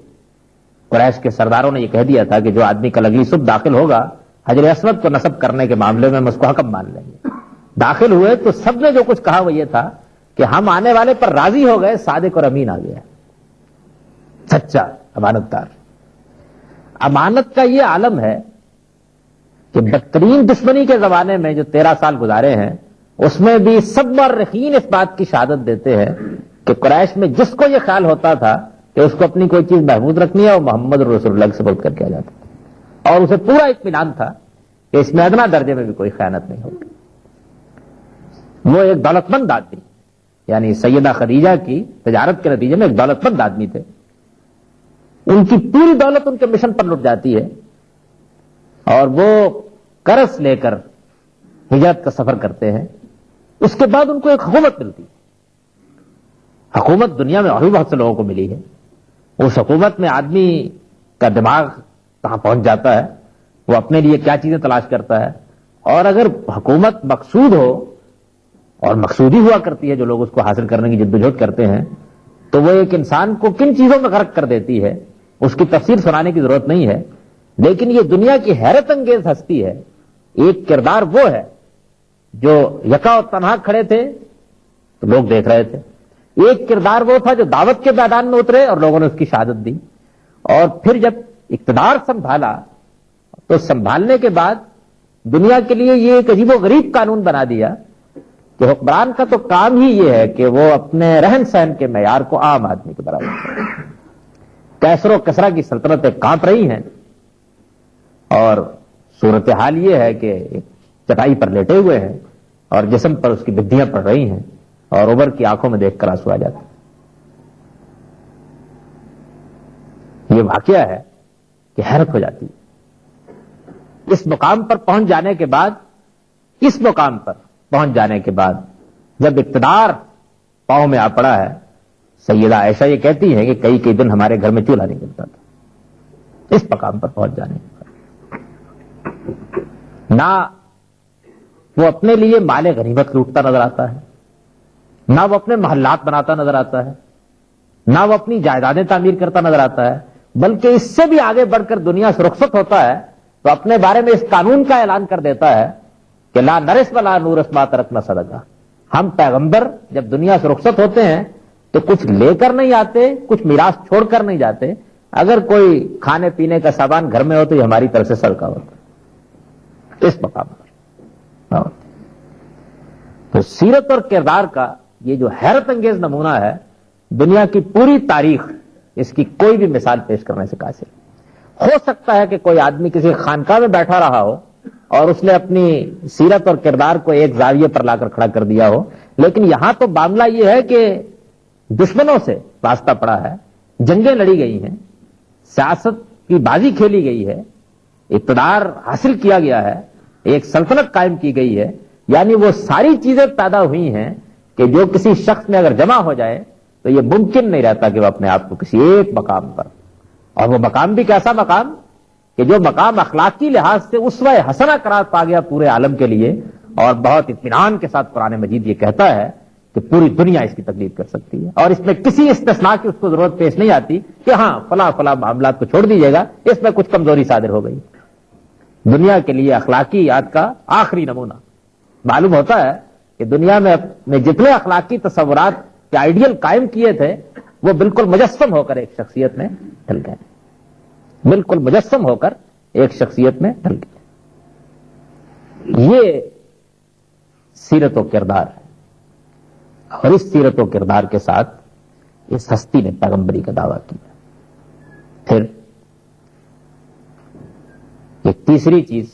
[SPEAKER 1] قریش کے سرداروں نے یہ کہہ دیا تھا کہ جو آدمی کل اگلی صبح داخل ہوگا حجر اسود کو نصب کرنے کے معاملے میں ہم اس کو حکم مان لیں گے. داخل ہوئے تو سب نے جو کچھ کہا وہ یہ تھا کہ ہم آنے والے پر راضی ہو گئے, صادق اور امین آ گیا, سچا امانت دار. امانت کا یہ عالم ہے کہ بدترین دشمنی کے زمانے میں جو 13 سال گزارے ہیں اس میں بھی سب مورخین اس بات کی شہادت دیتے ہیں کہ قریش میں جس کو یہ خیال ہوتا تھا کہ اس کو اپنی کوئی چیز محفوظ رکھنی ہے وہ محمد رسول اللہ سے بول کر کیا جاتا، اور اسے پورا اطمینان تھا کہ اس میں ادنا درجے میں بھی کوئی خیانت نہیں ہوگی۔ وہ ایک دولت مند آدمی، یعنی سیدہ خدیجہ کی تجارت کے نتیجے میں ایک دولت مند آدمی تھے، ان کی پوری دولت ان کے مشن پر لٹ جاتی ہے اور وہ قرض لے کر ہجرت کا سفر کرتے ہیں۔ اس کے بعد ان کو ایک حکومت ملتی ہے۔ حکومت دنیا میں اور بھی بہت سے لوگوں کو ملی ہے، اس حکومت میں آدمی کا دماغ کہاں پہنچ جاتا ہے، وہ اپنے لیے کیا چیزیں تلاش کرتا ہے، اور اگر حکومت مقصود ہو، اور مقصودی ہوا کرتی ہے جو لوگ اس کو حاصل کرنے کی جدوجہد کرتے ہیں، تو وہ ایک انسان کو کن چیزوں میں غرق کر دیتی ہے اس کی تفسیر سنانے کی ضرورت نہیں ہے، لیکن یہ دنیا کی حیرت انگیز ہستی ہے۔ ایک کردار وہ ہے جو یکا و تنہا کھڑے تھے تو لوگ دیکھ رہے تھے، ایک کردار وہ تھا جو دعوت کے میدان میں اترے اور لوگوں نے اس کی شہادت دی، اور پھر جب اقتدار سنبھالا تو سنبھالنے کے بعد دنیا کے لیے یہ ایک عجیب و غریب قانون بنا دیا کہ حکمران کا تو کام ہی یہ ہے کہ وہ اپنے رہن سہن کے معیار کو عام آدمی کے برابر کرے۔ کیسر و کسرا کی سلطنتیں کانپ رہی ہیں اور صورتحال یہ ہے کہ ایک چٹائی پر لیٹے ہوئے ہیں اور جسم پر اس کی بدھیاں پڑ رہی ہیں اور عمر کی آنکھوں میں دیکھ کر آنسو آ جاتے ہیں۔ یہ واقعہ ہے کہ حیرت ہو جاتی ہے۔ اس مقام پر پہنچ جانے کے بعد، اس مقام پر پہنچ جانے کے بعد جب اقتدار پاؤں میں آ پڑا ہے، سیدہ عائشہ یہ کہتی ہے کہ کئی کئی دن ہمارے گھر میں چولہا نہیں جلتا تھا۔ اس مقام پر پہنچ جانے کے بعد نہ وہ اپنے لیے مال غنیمت لوٹتا نظر آتا ہے، نہ وہ اپنے محلات بناتا نظر آتا ہے، نہ وہ اپنی جائیدادیں تعمیر کرتا نظر آتا ہے، بلکہ اس سے بھی آگے بڑھ کر دنیا سے رخصت ہوتا ہے تو اپنے بارے میں اس قانون کا اعلان کر دیتا ہے کہ لا نرث ولا نورث ما ترکنا صدقہ۔ ہم پیغمبر جب دنیا سے رخصت ہوتے ہیں تو کچھ لے کر نہیں آتے، کچھ میراث چھوڑ کر نہیں جاتے، اگر کوئی کھانے پینے کا سامان گھر میں ہو تو یہ ہماری طرف سے صدقہ ہوتا ہے۔ اس مقام پر تو سیرت اور کردار کا یہ جو حیرت انگیز نمونہ ہے، دنیا کی پوری تاریخ اس کی کوئی بھی مثال پیش کرنے سے قاصر۔ ہو سکتا ہے کہ کوئی آدمی کسی خانقاہ میں بیٹھا رہا ہو اور اس نے اپنی سیرت اور کردار کو ایک زاویے پر لا کر کھڑا کر دیا ہو، لیکن یہاں تو معاملہ یہ ہے کہ دشمنوں سے واسطہ پڑا ہے، جنگیں لڑی گئی ہیں، سیاست کی بازی کھیلی گئی ہے، اقتدار حاصل کیا گیا ہے، ایک سلطنت قائم کی گئی ہے، یعنی وہ ساری چیزیں پیدا ہوئی ہیں کہ جو کسی شخص میں اگر جمع ہو جائے تو یہ ممکن نہیں رہتا کہ وہ اپنے آپ کو کسی ایک مقام پر، اور وہ مقام بھی کیسا مقام کہ جو مقام اخلاقی لحاظ سے اسوہ حسنہ قرار پا گیا پورے عالم کے لیے، اور بہت اطمینان کے ساتھ قرآن مجید یہ کہتا ہے کہ پوری دنیا اس کی تقلید کر سکتی ہے، اور اس میں کسی استثناء کی اس کو ضرورت پیش نہیں آتی کہ ہاں فلاں فلاں معاملات کو چھوڑ دیجیے گا، اس میں کچھ کمزوری صادر ہو گئی۔ دنیا کے لیے اخلاقیات کا آخری نمونہ معلوم ہوتا ہے کہ دنیا میں اپنے جتنے اخلاقی تصورات کے آئیڈیل قائم کیے تھے وہ بالکل مجسم ہو کر ایک شخصیت میں ڈھل گئے، بالکل مجسم ہو کر ایک شخصیت میں ڈھل گئے۔ یہ سیرت و کردار ہے، اور اس سیرت و کردار کے ساتھ اس ہستی نے پیغمبری کا دعویٰ کیا۔ پھر ایک تیسری چیز،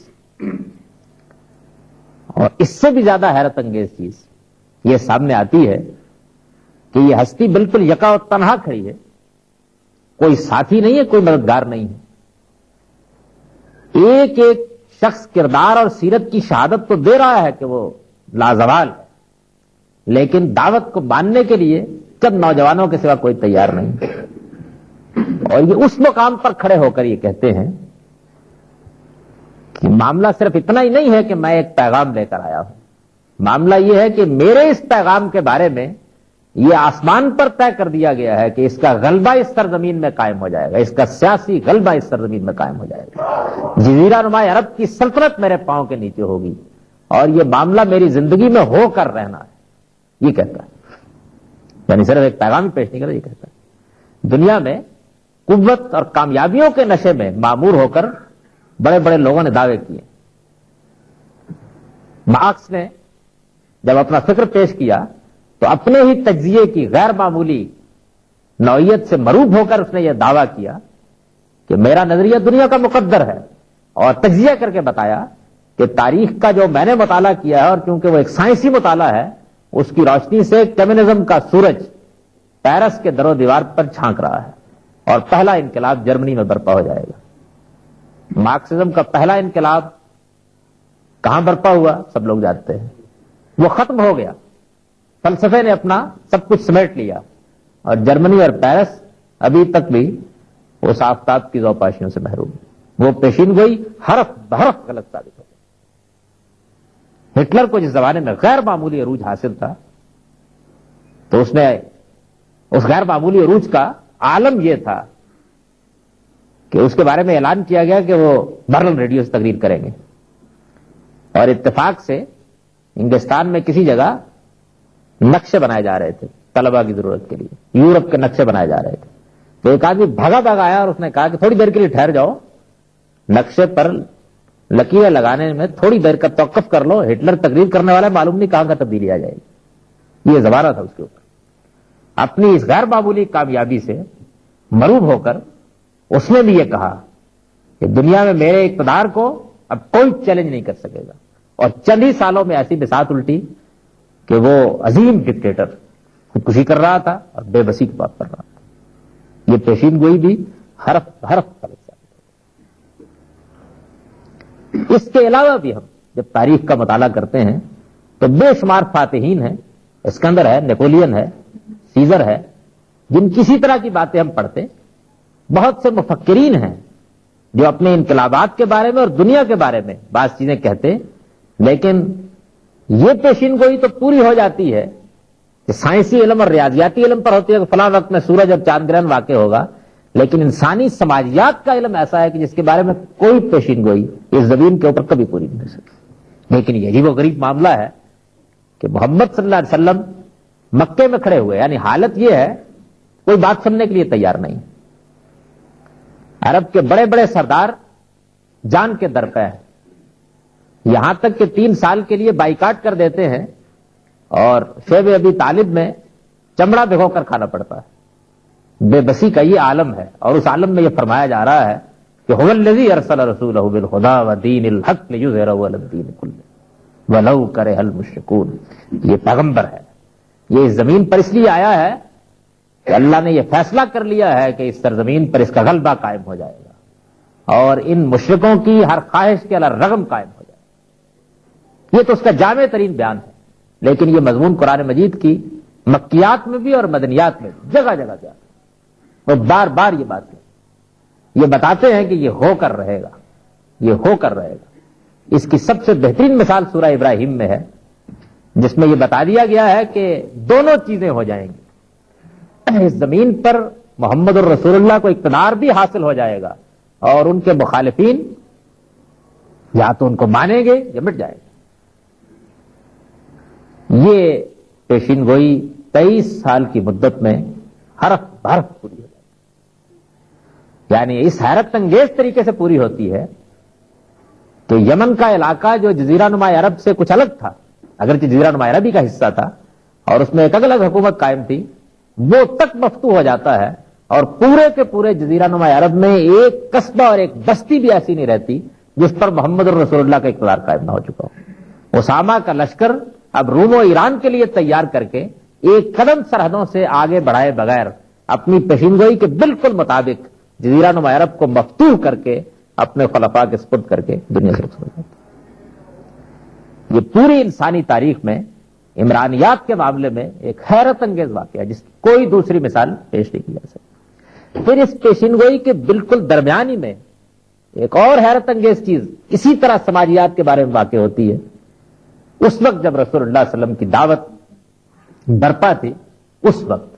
[SPEAKER 1] اور اس سے بھی زیادہ حیرت انگیز چیز یہ سامنے آتی ہے کہ یہ ہستی بالکل یکا و تنہا کھڑی ہے، کوئی ساتھی نہیں ہے، کوئی مددگار نہیں ہے۔ ایک ایک شخص کردار اور سیرت کی شہادت تو دے رہا ہے کہ وہ لازوال ہے، لیکن دعوت کو ماننے کے لیے چند نوجوانوں کے سوا کوئی تیار نہیں، اور یہ اس مقام پر کھڑے ہو کر یہ کہتے ہیں کہ معاملہ صرف اتنا ہی نہیں ہے کہ میں ایک پیغام لے کر آیا ہوں، معاملہ یہ ہے کہ میرے اس پیغام کے بارے میں یہ آسمان پر طے کر دیا گیا ہے کہ اس کا غلبہ اس سرزمین میں قائم ہو جائے گا، اس کا سیاسی غلبہ اس سرزمین میں قائم ہو جائے گا، جزیرہ نما عرب کی سلطنت میرے پاؤں کے نیچے ہوگی، اور یہ معاملہ میری زندگی میں ہو کر رہنا ہے، یہ کہتا ہے۔ یعنی صرف ایک پیغام ہی پیش نہیں کرتا، یہ کہتا ہے دنیا میں قوت اور کامیابیوں کے نشے میں معمور ہو کر بڑے بڑے لوگوں نے دعوے کیے مارکس نے جب اپنا فکر پیش کیا تو اپنے ہی تجزیے کی غیر معمولی نوعیت سے مروب ہو کر اس نے یہ دعویٰ کیا کہ میرا نظریہ دنیا کا مقدر ہے، اور تجزیہ کر کے بتایا کہ تاریخ کا جو میں نے مطالعہ کیا ہے، اور کیونکہ وہ ایک سائنسی مطالعہ ہے، اس کی روشنی سے کمیونزم کا سورج پیرس کے در و دیوار پر چھانک رہا ہے اور پہلا انقلاب جرمنی میں برپا ہو جائے گا۔ مارکسزم کا پہلا انقلاب کہاں برپا ہوا سب لوگ جانتے ہیں، وہ ختم ہو گیا، فلسفے نے اپنا سب کچھ سمیٹ لیا، اور جرمنی اور پیرس ابھی تک بھی اس آفتاب کی زوپاشیوں سے محروم ہے۔ وہ پیشین گوئی حرف بحرف غلط ثابت ہو گئی۔ ہٹلر کو جس زمانے میں غیر معمولی عروج حاصل تھا، تو اس نے اس غیر معمولی عروج کا عالم یہ تھا کہ اس کے بارے میں اعلان کیا گیا کہ وہ برلن ریڈیو سے تقریر کریں گے، اور اتفاق سے انگلستان میں کسی جگہ نقشے بنائے جا رہے تھے طلبا کی ضرورت کے لیے، یورپ کے نقشے بنائے جا رہے تھے، تو ایک آدمی بھگا بھگا آیا اور اس نے کہا کہ تھوڑی دیر کے لیے ٹھہر جاؤ، نقشے پر لکیریں لگانے میں تھوڑی دیر کا توقف کر لو، ہٹلر تقریر کرنے والا معلوم نہیں کہاں کا تبدیلی آ جائے گی۔ یہ زمانہ تھا اس کے اوپر۔ اپنی اس غیر معمولی کامیابی سے مروب ہو کر اس نے بھی یہ کہا کہ دنیا میں میرے اقتدار کو اب کوئی چیلنج نہیں کر سکے گا، اور چند ہی سالوں میں ایسی بساط الٹی کہ وہ عظیم ڈکٹیٹر خودکشی کر رہا تھا اور بے بسی کی بات کر رہا تھا۔ یہ پیشین گوئی بھی حرف حرف غلط ثابت ہے۔ اس کے علاوہ بھی ہم جب تاریخ کا مطالعہ کرتے ہیں تو بے شمار فاتحین ہیں، اسکندر ہے، نیپولین ہے، سیزر ہے، جن کسی طرح کی باتیں ہم پڑھتے، بہت سے مفکرین ہیں جو اپنے انقلابات کے بارے میں اور دنیا کے بارے میں بعض چیزیں کہتے، لیکن یہ پیشین گوئی تو پوری ہو جاتی ہے کہ سائنسی علم اور ریاضیاتی علم پر ہوتی ہے کہ فلاں وقت میں سورج اور چاند گرہن واقع ہوگا، لیکن انسانی سماجیات کا علم ایسا ہے کہ جس کے بارے میں کوئی پیشین گوئی اس زمین کے اوپر کبھی پوری نہیں ہو سکتی۔ لیکن یہ عجیب و غریب معاملہ ہے کہ محمد صلی اللہ علیہ وسلم مکے میں کھڑے ہوئے، یعنی حالت یہ ہے کوئی بات سننے کے لیے تیار نہیں، عرب کے بڑے بڑے سردار جان کے درپے ہیں، یہاں تک کہ 3 سال کے لیے بائیکاٹ کر دیتے ہیں، اور شعب ابی طالب میں چمڑا بھگو کر کھانا پڑتا ہے۔ بے بسی کا یہ عالم ہے، اور اس عالم میں یہ فرمایا جا رہا ہے کہ هو الذی ارسل رسولہ بالہدی ودین الحق لیظہرہ علی الدین کلہ ولو کرہ المشرکون۔ یہ پیغمبر ہے، یہ اس زمین پر اس لیے آیا ہے کہ اللہ نے یہ فیصلہ کر لیا ہے کہ اس سرزمین پر اس کا غلبہ قائم ہو جائے گا، اور ان مشرکوں کی ہر خواہش کے رغم قائم ہو جائے گا۔ یہ تو اس کا جامع ترین بیان ہے، لیکن یہ مضمون قرآن مجید کی مکیات میں بھی اور مدنیات میں بھی جگہ جگہ کیا، وہ بار بار یہ بات ہے، یہ بتاتے ہیں کہ یہ ہو کر رہے گا، یہ ہو کر رہے گا۔ اس کی سب سے بہترین مثال سورہ ابراہیم میں ہے، جس میں یہ بتا دیا گیا ہے کہ دونوں چیزیں ہو جائیں گی، اس زمین پر محمد الرسول اللہ کو اقتدار بھی حاصل ہو جائے گا، اور ان کے مخالفین یا تو ان کو مانیں گے یا مٹ جائیں گے۔ یہ پیشین گوئی 23 سال کی مدت میں حرف بحرف پوری ہو جائے گی، یعنی اس حیرت انگیز طریقے سے پوری ہوتی ہے کہ یمن کا علاقہ جو جزیرہ نما عرب سے کچھ الگ تھا، اگرچہ جزیرہ نما عربی کا حصہ تھا اور اس میں ایک الگ حکومت قائم تھی، وہ تک مفتوح ہو جاتا ہے، اور پورے کے پورے جزیرہ نما عرب میں ایک قصبہ اور ایک بستی بھی ایسی نہیں رہتی جس پر محمد الرسول اللہ کا اقتدار قائم نہ ہو چکا ہو۔ اسامہ کا لشکر اب روم و ایران کے لیے تیار کر کے ایک قدم سرحدوں سے آگے بڑھائے بغیر اپنی پیشینگوئی کے بالکل مطابق جزیرہ نما عرب کو مفتوح کر کے اپنے خلفاء کے سپرد کر کے دنیا سے رخصت ہو جاتا ہے۔ یہ پوری انسانی تاریخ میں عمرانیات کے معاملے میں ایک حیرت انگیز واقعہ ہے جس کی کوئی دوسری مثال پیش نہیں کی جا سکتی۔ پھر اس پیشینگوئی کے بالکل درمیانی میں ایک اور حیرت انگیز چیز اسی طرح سماجیات کے بارے میں واقع ہوتی ہے۔ اس وقت جب رسول اللہ صلی اللہ علیہ وسلم کی دعوت برپا تھی، اس وقت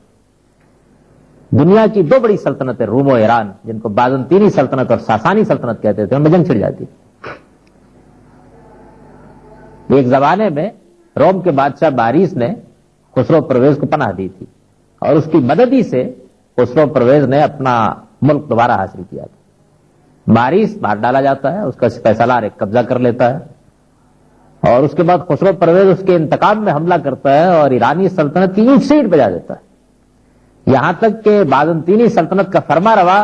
[SPEAKER 1] دنیا کی 2 بڑی سلطنتیں روم و ایران، جن کو بازنطینی سلطنت اور ساسانی سلطنت کہتے تھے، ان میں جنگ چھڑ جاتی۔ ایک زمانے میں روم کے بادشاہ باریس نے خسرو پرویز کو پناہ دی تھی، اور اس کی مددی سے خسرو پرویز نے اپنا ملک دوبارہ حاصل کیا تھا۔ باریس باہر ڈالا جاتا ہے، اس کا سپہ سالار ایک قبضہ کر لیتا ہے، اور اس کے بعد خسرو پرویز اس کے انتقام میں حملہ کرتا ہے اور ایرانی سلطنت کی اینٹ سیٹ بجا دیتا ہے، یہاں تک کہ بازنطینی سلطنت کا فرما روا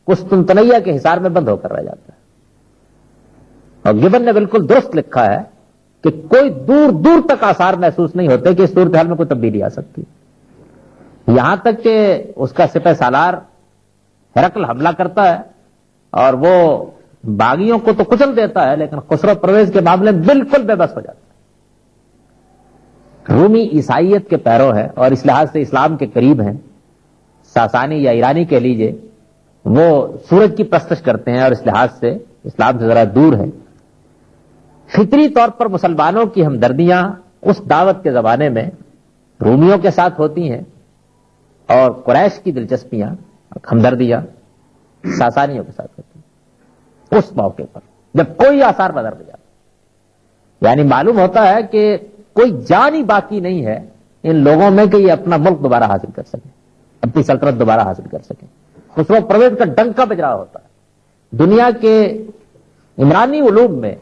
[SPEAKER 1] قسطنطنیہ کے حصار میں بند ہو کر رہ جاتا ہے۔ اور گبن نے بالکل درست لکھا ہے کہ کوئی دور دور تک آثار محسوس نہیں ہوتے کہ اس صورتحال میں کوئی تبدیلی آ سکتی، یہاں تک کہ اس کا سپہ سالار ہرقل حملہ کرتا ہے اور وہ باغیوں کو تو کچل دیتا ہے لیکن خسرو پرویز کے معاملے میں بالکل بے بس ہو جاتا ہے۔ رومی عیسائیت کے پیرو ہے اور اس لحاظ سے اسلام کے قریب ہیں، ساسانی یا ایرانی کہہ لیجئے، وہ سورج کی پرستش کرتے ہیں اور اس لحاظ سے اسلام سے ذرا دور ہے۔ فطری طور پر مسلمانوں کی ہمدردیاں اس دعوت کے زمانے میں رومیوں کے ساتھ ہوتی ہیں اور قریش کی دلچسپیاں ہمدردیاں ساسانیوں کے ساتھ ہوتی ہیں اس موقع پر جب کوئی آثار نظر نہیں آتا، یعنی معلوم ہوتا ہے کہ کوئی جان ہی باقی نہیں ہے ان لوگوں میں کہ یہ اپنا ملک دوبارہ حاصل کر سکیں، اپنی سلطنت دوبارہ حاصل کر سکیں۔ خسرو پرویز کا ڈنکا بج رہا ہوتا ہے۔ دنیا کے عمرانی علوم میں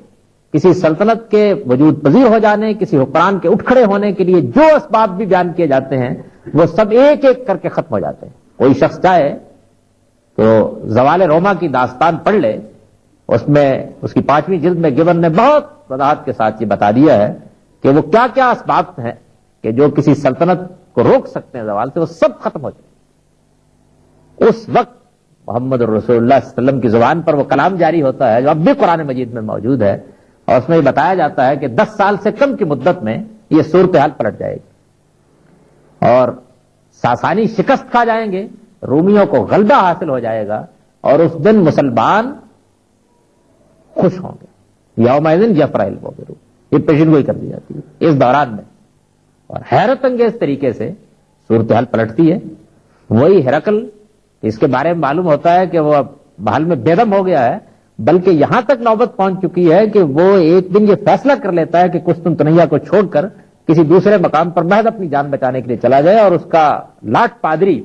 [SPEAKER 1] کسی سلطنت کے وجود پذیر ہو جانے، کسی حکمران کے اٹھ کھڑے ہونے کے لیے جو اسباب بھی بیان کیے جاتے ہیں وہ سب ایک ایک کر کے ختم ہو جاتے ہیں۔ کوئی شخص چاہے تو زوال روما کی داستان پڑھ لے، اس میں اس کی 5ویں جلد میں گبن نے بہت وضاحت کے ساتھ یہ بتا دیا ہے کہ وہ کیا کیا اسباب ہیں کہ جو کسی سلطنت کو روک سکتے ہیں زوال سے، وہ سب ختم ہو جائے۔ اس وقت محمد رسول اللہ صلی اللہ علیہ وسلم کی زبان پر وہ کلام جاری ہوتا ہے جو اب بھی قرآن مجید میں موجود ہے، اور اس میں یہ بتایا جاتا ہے کہ 10 سال سے کم کی مدت میں یہ صورتحال پلٹ جائے گی اور ساسانی شکست کھا جائیں گے، رومیوں کو غلبہ حاصل ہو جائے گا اور اس دن مسلمان خوش ہوں گے۔ یومئذ یفرح المؤمنون، یہ پیشن گوئی کر دی جاتی ہے اس دوران میں، اور حیرت انگیز طریقے سے صورتحال پلٹتی ہے۔ وہی ہرقل، اس کے بارے میں معلوم ہوتا ہے کہ وہ اب محل میں بے دم ہو گیا ہے، بلکہ یہاں تک نوبت پہنچ چکی ہے کہ وہ ایک دن یہ فیصلہ کر لیتا ہے کہ قسطنطنیہ کو چھوڑ کر کسی دوسرے مقام پر محض اپنی جان بچانے کے لیے چلا جائے، اور اس کا لاٹ پادری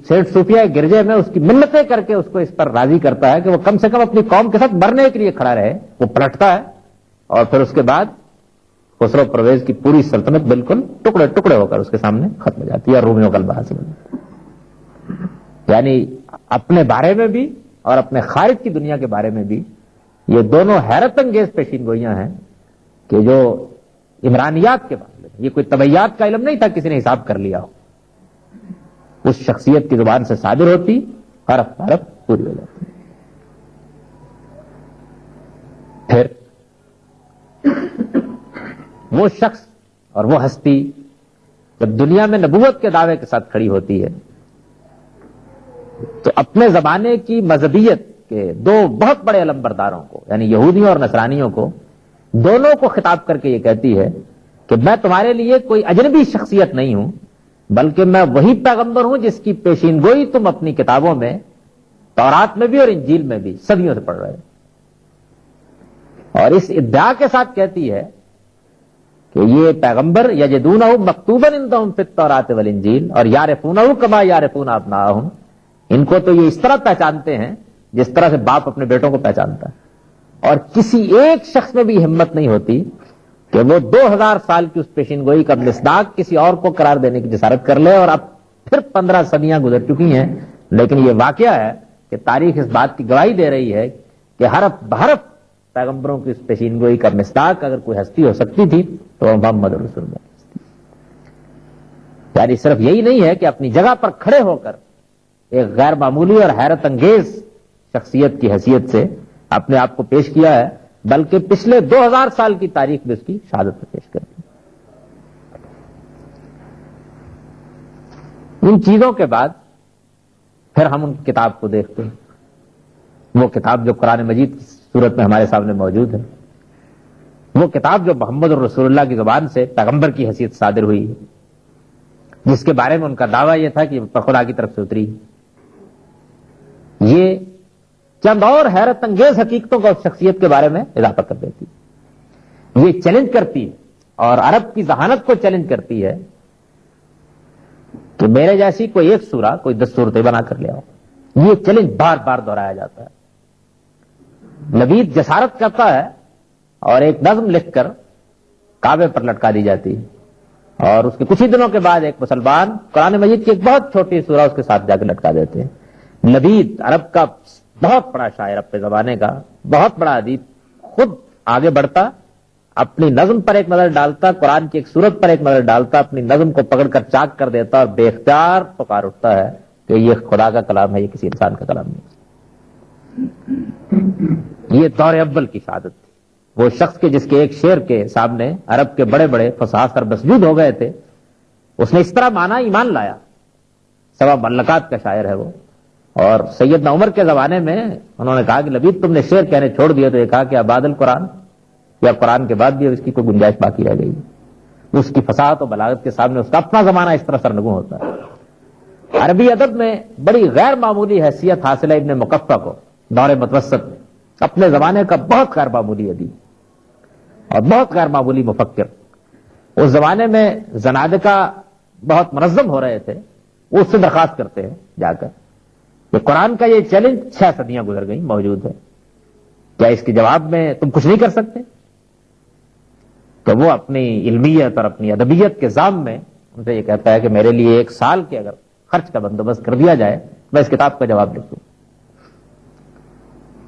[SPEAKER 1] سیٹ صوفیہ گرجے میں اس کی منتیں کر کے اس کو اس پر راضی کرتا ہے کہ وہ کم سے کم اپنی قوم کے ساتھ مرنے کے لیے کھڑا رہے۔ وہ پلٹتا ہے اور پھر اس کے بعد خسرو پرویز کی پوری سلطنت بالکل ٹکڑے ٹکڑے ہو کر اس کے سامنے ختم ہو جاتی ہے اور رومیوں کا غلبہ حاصل ہو جاتا ہے۔ یعنی اپنے بارے میں بھی اور اپنے خارج کی دنیا کے بارے میں بھی یہ دونوں حیرت انگیز پیشین گوئیاں ہیں کہ جو عمرانیات کے معاملے میں، یہ کوئی طبعیات کا علم نہیں تھا کسی نے حساب کر لیا ہو، اس شخصیت کی زبان سے صادر ہوتی، حرف حرف پوری ہو جاتی۔ پھر وہ شخص اور وہ ہستی جب دنیا میں نبوت کے دعوے کے ساتھ کھڑی ہوتی ہے تو اپنے زمانے کی مذہبیت کے دو بہت بڑے علمبرداروں کو، یعنی یہودیوں اور نصرانیوں کو، دونوں کو خطاب کر کے یہ کہتی ہے کہ میں تمہارے لیے کوئی اجنبی شخصیت نہیں ہوں، بلکہ میں وہی پیغمبر ہوں جس کی پیشین گوئی تم اپنی کتابوں میں، تورات میں بھی اور انجیل میں بھی صدیوں سے پڑھ رہے ہو، اور اس ادعا کے ساتھ کہتی ہے کہ یہ پیغمبر یجدونہ مکتوبا عندہم فی التوراۃ والانجیل اور یعرفونہ کما یعرفون ابناءہم، ان کو تو یہ اس طرح پہچانتے ہیں جس طرح سے باپ اپنے بیٹوں کو پہچانتا ہے، اور کسی ایک شخص میں بھی ہمت نہیں ہوتی کہ وہ 2000 سال کی اس پیشین گوئی کا مصداق کسی اور کو قرار دینے کی جسارت کر لے۔ اور اب پھر 15 صدیاں گزر چکی ہیں، لیکن یہ واقعہ ہے کہ تاریخ اس بات کی گواہی دے رہی ہے کہ حرف بحرف پیغمبروں کی اس پیشین گوئی کا مصداق اگر کوئی ہستی ہو سکتی تھی تو وہ محمد رسول اللہ۔ یعنی صرف یہی نہیں ہے کہ اپنی جگہ پر کھڑے ہو کر ایک غیر معمولی اور حیرت انگیز شخصیت کی حیثیت سے اپنے آپ کو پیش کیا ہے، بلکہ پچھلے 2000 سال کی تاریخ میں اس کی شہادت پیش کرتی ہے۔ ان چیزوں کے بعد پھر ہم ان کتاب کو دیکھتے ہیں، وہ کتاب جو قرآن مجید کی صورت میں ہمارے سامنے موجود ہے، وہ کتاب جو محمد رسول اللہ کی زبان سے پیغمبر کی حیثیت صادر ہوئی ہے، جس کے بارے میں ان کا دعویٰ یہ تھا کہ وہ خدا کی طرف سے اتری۔ یہ چند اور حیرت انگیز حقیقتوں کو شخصیت کے بارے میں اضافہ کر دیتی، یہ چیلنج کرتی اور عرب کی ذہانت کو چیلنج کرتی ہے کہ میرے جیسی کوئی ایک سورہ کوئی 10 صورتیں بنا کر لے آؤ۔ یہ چیلنج بار بار دہرایا جاتا ہے، لبید جسارت کرتا ہے اور ایک نظم لکھ کر کعبے پر لٹکا دی جاتی ہے، اور اس کے کچھ ہی دنوں کے بعد ایک مسلمان قرآن مجید کی ایک بہت چھوٹی سورہ اس کے ساتھ جا کے لٹکا دیتے ہیں۔ لبید عرب کا بہت بڑا شاعر، اپنے زمانے کا بہت بڑا ادیب، خود آگے بڑھتا، اپنی نظم پر ایک نظر ڈالتا، قرآن کی ایک سورت پر ایک نظر ڈالتا، اپنی نظم کو پکڑ کر چاک کر دیتا اور بے اختیار پکار اٹھتا ہے کہ یہ خدا کا کلام ہے، یہ کسی انسان کا کلام نہیں۔ یہ دور اول کی شہادت تھی، وہ شخص کے جس کے ایک شعر کے سامنے عرب کے بڑے بڑے فصاحت سر مسجود ہو گئے تھے، اس نے اس طرح مانا ایمان لایا۔ سوا ملکات کا شاعر ہے وہ، اور سیدنا عمر کے زمانے میں انہوں نے کہا کہ لبید تم نے شعر کہنے چھوڑ دیے، تو یہ کہا کہ اباد القرآن، یا قرآن کے بعد بھی اس کی کوئی گنجائش باقی رہ گئی؟ اس کی فصاحت و بلاغت کے سامنے اس کا اپنا زمانہ اس طرح سرنگوں ہوتا ہے۔ عربی ادب میں بڑی غیر معمولی حیثیت حاصل ہے ابن مقفع کو دور متوسط میں، اپنے زمانے کا بہت غیر معمولی ادیب اور بہت غیر معمولی مفکر۔ اس زمانے میں زنادقہ بہت منظم ہو رہے تھے، وہ اس سے درخواست کرتے ہیں جا کر کہ قرآن کا یہ چیلنج 6 صدیاں گزر گئی موجود ہے، کیا اس کے جواب میں تم کچھ نہیں کر سکتے؟ تو وہ اپنی علمیت اور اپنی ادبیت کے ذام میں ان سے یہ کہتا ہے کہ میرے لیے 1 سال کے اگر خرچ کا بندوبست کر دیا جائے میں اس کتاب کا جواب لکھ دوں۔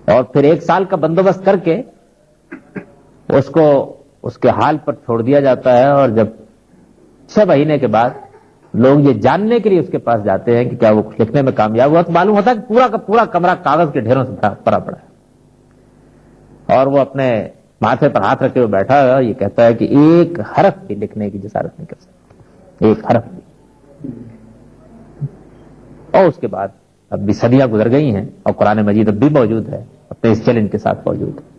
[SPEAKER 1] اور پھر 1 سال کا بندوبست کر کے اس کو اس کے حال پر چھوڑ دیا جاتا ہے، اور جب 6 مہینے کے بعد لوگ یہ جاننے کے لیے اس کے پاس جاتے ہیں کہ کیا وہ کچھ لکھنے میں کامیاب ہوا، تو معلوم ہوتا ہے کہ پورا کا پورا کمرہ کاغذ کے ڈھیروں سے بھرا پڑا ہے، اور وہ اپنے ماتھے پر ہاتھ رکھے ہوئے بیٹھا ہے، یہ کہتا ہے کہ 1 حرف بھی لکھنے کی جسارت نہیں کر سکتا، 1 حرف بھی۔ اور اس کے بعد اب بھی صدیاں گزر گئی ہیں اور قرآن مجید اب بھی موجود ہے، اپنے اس چیلنج کے ساتھ موجود ہے۔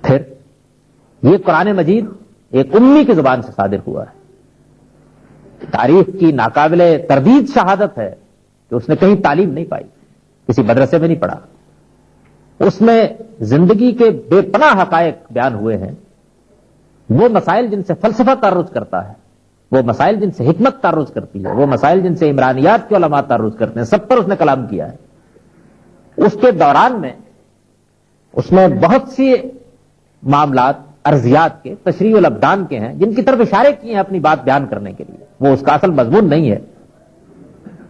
[SPEAKER 1] پھر یہ قرآن مجید ایک امی کی زبان سے صادر ہوا ہے۔ تاریخ کی ناقابل تردید شہادت ہے کہ اس نے کہیں تعلیم نہیں پائی، کسی مدرسے میں نہیں پڑھا، اس میں زندگی کے بے پناہ حقائق بیان ہوئے ہیں، وہ مسائل جن سے فلسفہ تعرض کرتا ہے، وہ مسائل جن سے حکمت تعرض کرتی ہے، وہ مسائل جن سے عمرانیات کے علماء تعرض کرتے ہیں، سب پر اس نے کلام کیا ہے۔ اس کے دوران میں اس نے بہت سی معاملات ارضیات کے، تشریح الابدان کے ہیں جن کی طرف اشارے کیے ہیں اپنی بات بیان کرنے کے لیے، وہ اس کا اصل مضمون نہیں ہے۔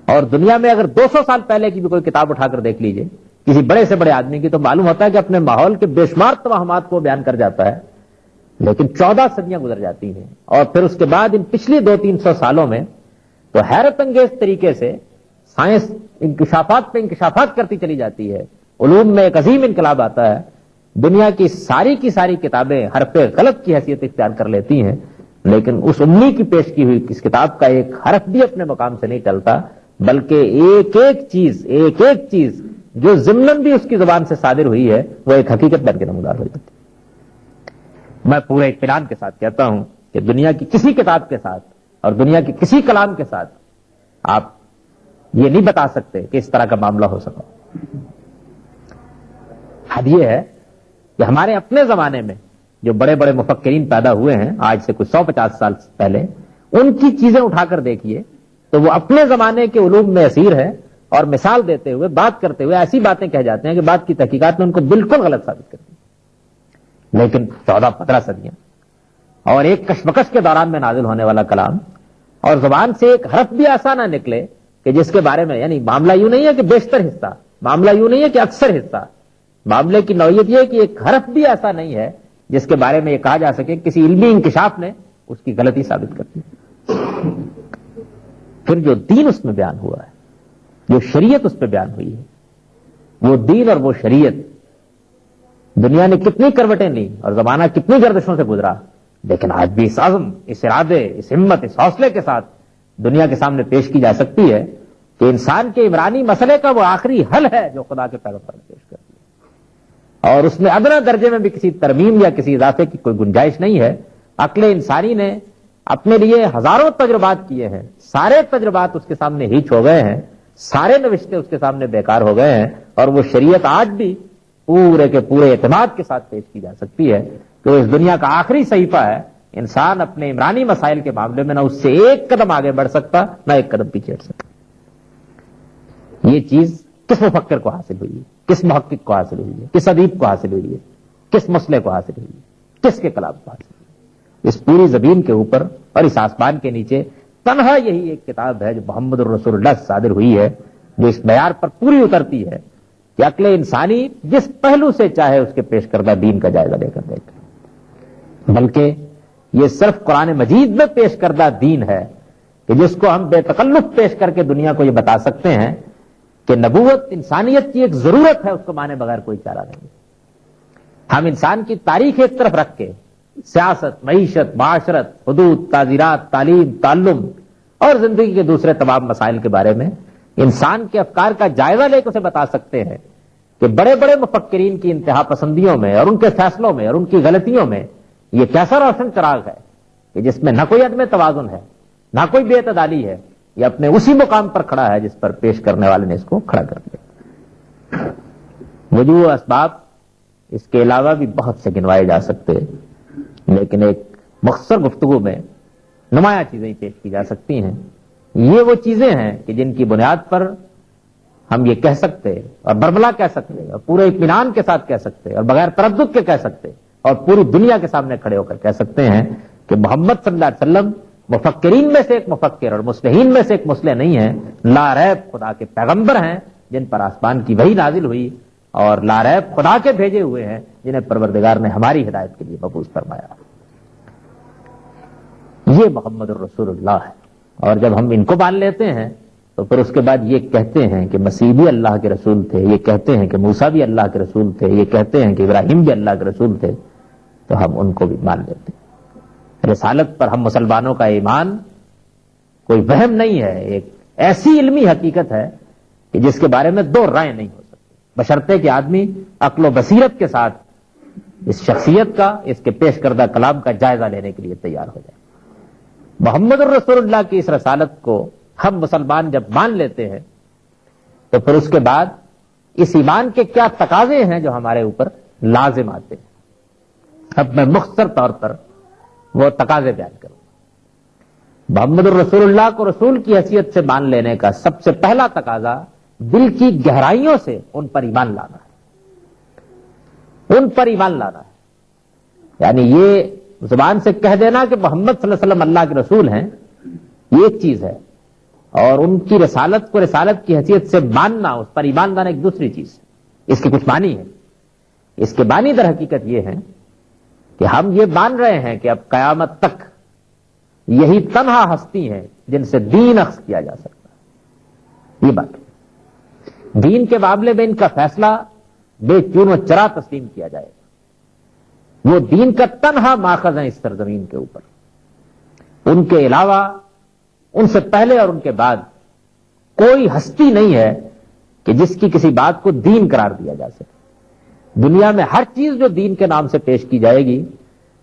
[SPEAKER 1] اور دنیا میں اگر 200 سال پہلے کی بھی کوئی کتاب اٹھا کر دیکھ لیجئے کسی بڑے سے بڑے آدمی کی، تو معلوم ہوتا ہے کہ اپنے ماحول کے بے شمار توہمات کو بیان کر جاتا ہے، لیکن 14 صدیاں گزر جاتی ہیں، اور پھر اس کے بعد ان پچھلی 200-300 سالوں میں تو حیرت انگیز طریقے سے سائنس انکشافات پہ انکشافات کرتی چلی جاتی ہے، علوم میں ایک عظیم انقلاب آتا ہے، دنیا کی ساری کتابیں حرف غلط کی حیثیت اختیار کر لیتی ہیں، لیکن اس امی کی پیش کی ہوئی اس کتاب کا ایک حرف بھی اپنے مقام سے نہیں ٹلتا، بلکہ ایک ایک چیز جو ضمن بھی اس کی زبان سے صادر ہوئی ہے وہ ایک حقیقت بن کے نمودار ہو جاتی ہے۔ میں پورے اطمینان کے ساتھ کہتا ہوں کہ دنیا کی کسی کتاب کے ساتھ اور دنیا کے کسی کلام کے ساتھ آپ یہ نہیں بتا سکتے کہ اس طرح کا معاملہ ہو سکا۔ اب یہ ہے کہ ہمارے اپنے زمانے میں جو بڑے بڑے مفکرین پیدا ہوئے ہیں آج سے کچھ 150 سال پہلے، ان کی چیزیں اٹھا کر دیکھیے تو وہ اپنے زمانے کے علوم میں اسیر ہے، اور مثال دیتے ہوئے بات کرتے ہوئے ایسی باتیں کہہ جاتے ہیں کہ بات کی تحقیقات میں ان کو بالکل غلط ثابت کرتی ہیں۔ لیکن 14-15 صدیاں اور ایک کشمکش کے دوران میں نازل ہونے والا کلام، اور زبان سے ایک حرف بھی ایسا نہ نکلے کہ جس کے بارے میں، یعنی معاملہ یوں نہیں ہے کہ بیشتر حصہ، معاملہ یوں نہیں ہے کہ اکثر حصہ، معاملے کی نوعیت یہ ہے کہ ایک حرف بھی ایسا نہیں ہے جس کے بارے میں یہ کہا جا سکے کسی علمی انکشاف نے اس کی غلطی ثابت کر دی۔ پھر جو دین اس میں بیان ہوا ہے، جو شریعت اس پہ بیان ہوئی ہے، وہ دین اور وہ شریعت دنیا نے کتنی کروٹیں لی اور زمانہ کتنی گردشوں سے گزرا، لیکن آج بھی اس عزم، اس ارادے، اس ہمت، اس حوصلے کے ساتھ دنیا کے سامنے پیش کی جا سکتی ہے کہ انسان کے عمرانی مسئلے کا وہ آخری حل ہے جو خدا کے پیغمبر نے پیش کر دیا، اور اس میں ادنا درجے میں بھی کسی ترمیم یا کسی اضافے کی کوئی گنجائش نہیں ہے۔ عقل انسانی نے اپنے لیے ہزاروں تجربات کیے ہیں، سارے تجربات اس کے سامنے ہیچ ہو گئے ہیں، سارے نوشتے اس کے سامنے بیکار ہو گئے ہیں، اور وہ شریعت آج بھی پورے کے پورے اعتماد کے ساتھ پیش کی جا سکتی ہے کہ اس دنیا کا آخری صحیفہ ہے۔ انسان اپنے عمرانی مسائل کے معاملے میں نہ اس سے ایک قدم آگے بڑھ سکتا، نہ ایک قدم پیچھے ہٹ سکتا۔ یہ چیز کس مفکر کو حاصل ہوئی، کس محقق کو حاصل ہوئی ہے, کس ادیب کو حاصل ہوئی ہے, کس مسئلے کو حاصل ہوئی ہے, کس کے کلام کو حاصل ہوئی ہے. اس پوری زمین کے اوپر اور اس آسمان کے نیچے تنہا یہی ایک کتاب ہے جو محمد الرسول اللہ سے صادر ہوئی ہے, جو اس معیار پر پوری اترتی ہے کہ عقل انسانی جس پہلو سے چاہے اس کے پیش کردہ دین کا جائزہ لے کر دیکھے. بلکہ یہ صرف قرآن مجید میں پیش کردہ دین ہے کہ جس کو ہم بے تکلف پیش کر کے دنیا کو یہ بتا سکتے ہیں کہ نبوت انسانیت کی ایک ضرورت ہے, اس کو مانے بغیر کوئی چارہ نہیں. ہم انسان کی تاریخ ایک طرف رکھ کے سیاست, معیشت, معاشرت, حدود, تعزیرات, تعلیم, تعلم اور زندگی کے دوسرے تمام مسائل کے بارے میں انسان کے افکار کا جائزہ لے کے اسے بتا سکتے ہیں کہ بڑے بڑے مفکرین کی انتہا پسندیوں میں اور ان کے فیصلوں میں اور ان کی غلطیوں میں یہ کیسا روشن چراغ ہے کہ جس میں نہ کوئی عدم توازن ہے, نہ کوئی بے اعتدالی ہے, یہ اپنے اسی مقام پر کھڑا ہے جس پر پیش کرنے والے نے اس کو کھڑا کر دیا. وجوہ اسباب اس کے علاوہ بھی بہت سے گنوائے جا سکتے, لیکن ایک مختصر گفتگو میں نمایاں چیزیں پیش کی جا سکتی ہیں. یہ وہ چیزیں ہیں کہ جن کی بنیاد پر ہم یہ کہہ سکتے اور بربلا کہہ سکتے اور پورے اطمینان کے ساتھ کہہ سکتے اور بغیر تردد کے کہہ سکتے اور پوری دنیا کے سامنے کھڑے ہو کر کہہ سکتے ہیں کہ محمد صلی اللہ علیہ وسلم مفکرین میں سے ایک مفکر اور مصلحین میں سے ایک مصلح نہیں ہے, لا ریب خدا کے پیغمبر ہیں جن پر آسمان کی وحی نازل ہوئی, اور لا ریب خدا کے بھیجے ہوئے ہیں جنہیں پروردگار نے ہماری ہدایت کے لیے مبعوث فرمایا. یہ محمد الرسول اللہ ہے. اور جب ہم ان کو مان لیتے ہیں تو پھر اس کے بعد یہ کہتے ہیں کہ مسیح بھی اللہ کے رسول تھے, یہ کہتے ہیں کہ موسیٰ بھی اللہ کے رسول تھے, یہ کہتے ہیں کہ ابراہیم بھی اللہ کے رسول تھے, تو ہم ان کو بھی مان لیتے ہیں. رسالت پر ہم مسلمانوں کا ایمان کوئی وہم نہیں ہے, ایک ایسی علمی حقیقت ہے کہ جس کے بارے میں دو رائے نہیں ہو سکتی, بشرطے کہ آدمی عقل و بصیرت کے ساتھ اس شخصیت کا, اس کے پیش کردہ کلام کا جائزہ لینے کے لیے تیار ہو جائے. محمد الرسول اللہ کی اس رسالت کو ہم مسلمان جب مان لیتے ہیں تو پھر اس کے بعد اس ایمان کے کیا تقاضے ہیں جو ہمارے اوپر لازم آتے ہیں. اب میں مختصر طور پر وہ تقاضے بیان کروں. محمد الرسول اللہ کو رسول کی حیثیت سے مان لینے کا سب سے پہلا تقاضا دل کی گہرائیوں سے ان پر ایمان لانا ہے, ان پر ایمان لانا ہے. یعنی یہ زبان سے کہہ دینا کہ محمد صلی اللہ علیہ وسلم اللہ کے رسول ہیں یہ ایک چیز ہے, اور ان کی رسالت کو رسالت کی حیثیت سے ماننا, اس پر ایمان لانا ایک دوسری چیز ہے. اس کے کچھ معنی ہے. اس کے معنی در حقیقت یہ ہے کہ ہم یہ مان رہے ہیں کہ اب قیامت تک یہی تنہا ہستی ہیں جن سے دین اخذ کیا جا سکتا ہے. یہ بات ہے. دین کے معاملے میں ان کا فیصلہ بے چون و چرا تسلیم کیا جائے گا. وہ دین کا تنہا ماخذ ہے اس سرزمین کے اوپر. ان کے علاوہ, ان سے پہلے اور ان کے بعد کوئی ہستی نہیں ہے کہ جس کی کسی بات کو دین قرار دیا جا سکے. دنیا میں ہر چیز جو دین کے نام سے پیش کی جائے گی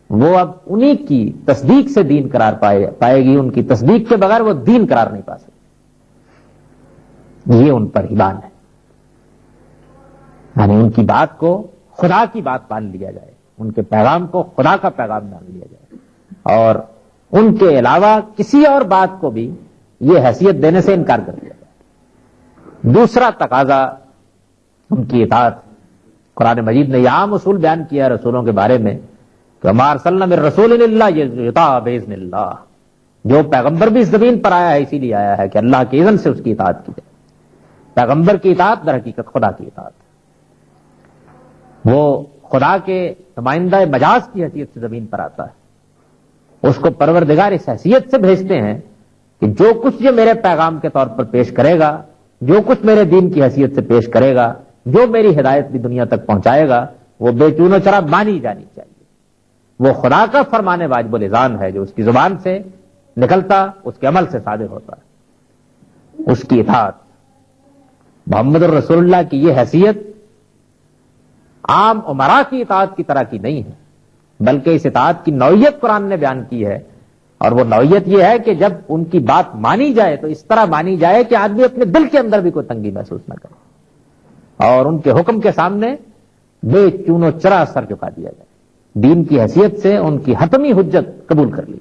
[SPEAKER 1] وہ اب انہی کی تصدیق سے دین قرار پائے گی. ان کی تصدیق کے بغیر وہ دین قرار نہیں پا سکتی. یہ ان پر ایمان ہے. یعنی ان کی بات کو خدا کی بات مان لیا جائے, ان کے پیغام کو خدا کا پیغام مان لیا جائے, اور ان کے علاوہ کسی اور بات کو بھی یہ حیثیت دینے سے انکار کر دیا جائے. دوسرا تقاضا ان کی اطاعت. قرآن مجید نے یہ عام اصول بیان کیا رسولوں کے بارے میں کہ وما ارسلنا من رسول الا یطاع باذن اللہ. جو پیغمبر بھی اس زمین پر آیا ہے اسی لیے آیا ہے کہ اللہ کے اذن سے اس کی اطاعت کی جائے. پیغمبر کی اطاعت در حقیقت خدا کی اطاعت. وہ خدا کے نمائندہ مجاز کی حیثیت سے زمین پر آتا ہے. اس کو پروردگار اس حیثیت سے بھیجتے ہیں کہ جو کچھ یہ میرے پیغام کے طور پر پیش کرے گا, جو کچھ میرے دین کی حیثیت سے پیش کرے گا, جو میری ہدایت بھی دنیا تک پہنچائے گا, وہ بے چون و چرا مانی جانی چاہیے. وہ خدا کا فرمان واجب الاذان ہے جو اس کی زبان سے نکلتا اس کے عمل سے صادر ہوتا ہے. اس کی اطاعت. محمد الرسول اللہ کی یہ حیثیت عام امراء کی اطاعت کی طرح کی نہیں ہے, بلکہ اس اطاعت کی نوعیت قرآن نے بیان کی ہے. اور وہ نوعیت یہ ہے کہ جب ان کی بات مانی جائے تو اس طرح مانی جائے کہ آدمی اپنے دل کے اندر بھی کوئی تنگی محسوس نہ کرے, اور ان کے حکم کے سامنے بے چون و چرا سر جھکا دیا جائے. دین کی حیثیت سے ان کی حتمی حجت قبول کر لی.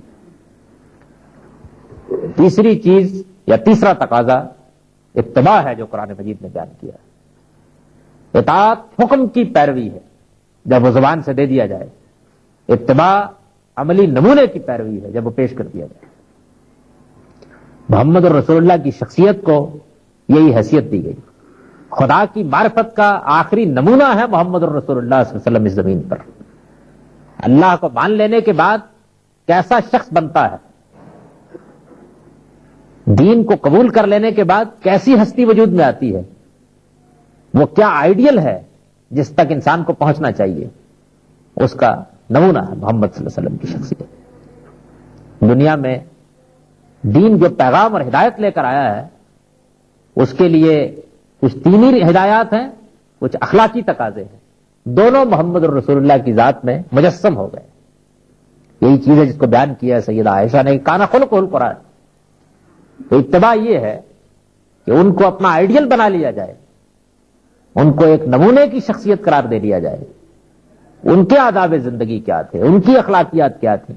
[SPEAKER 1] تیسری چیز یا تیسرا تقاضا اتباع ہے جو قرآن مجید نے بیان کیا. اطاعت حکم کی پیروی ہے جب وہ زبان سے دے دیا جائے، اتباع عملی نمونے کی پیروی ہے جب وہ پیش کر دیا جائے۔ محمد الرسول اللہ کی شخصیت کو یہی حیثیت دی گئی۔ خدا کی معرفت کا آخری نمونہ ہے محمد الرسول اللہ صلی اللہ علیہ وسلم اس زمین پر۔ اللہ کو مان لینے کے بعد کیسا شخص بنتا ہے، دین کو قبول کر لینے کے بعد کیسی ہستی وجود میں آتی ہے، وہ کیا آئیڈیل ہے جس تک انسان کو پہنچنا چاہیے، اس کا نمونہ ہے محمد صلی اللہ علیہ وسلم کی شخصیت۔ دنیا میں دین جو پیغام اور ہدایت لے کر آیا ہے، اس کے لیے کچھ دینی ہدایات ہیں، کچھ اخلاقی تقاضے ہیں، دونوں محمد الرسول اللہ کی ذات میں مجسم ہو گئے۔ یہی چیز ہے جس کو بیان کیا ہے سیدہ عائشہ نے، کان خلقہ القرآن۔ تو اتباع یہ ہے کہ ان کو اپنا آئیڈیل بنا لیا جائے، ان کو ایک نمونے کی شخصیت قرار دے لیا جائے، ان کے آداب زندگی کیا تھے، ان کی اخلاقیات کیا تھیں،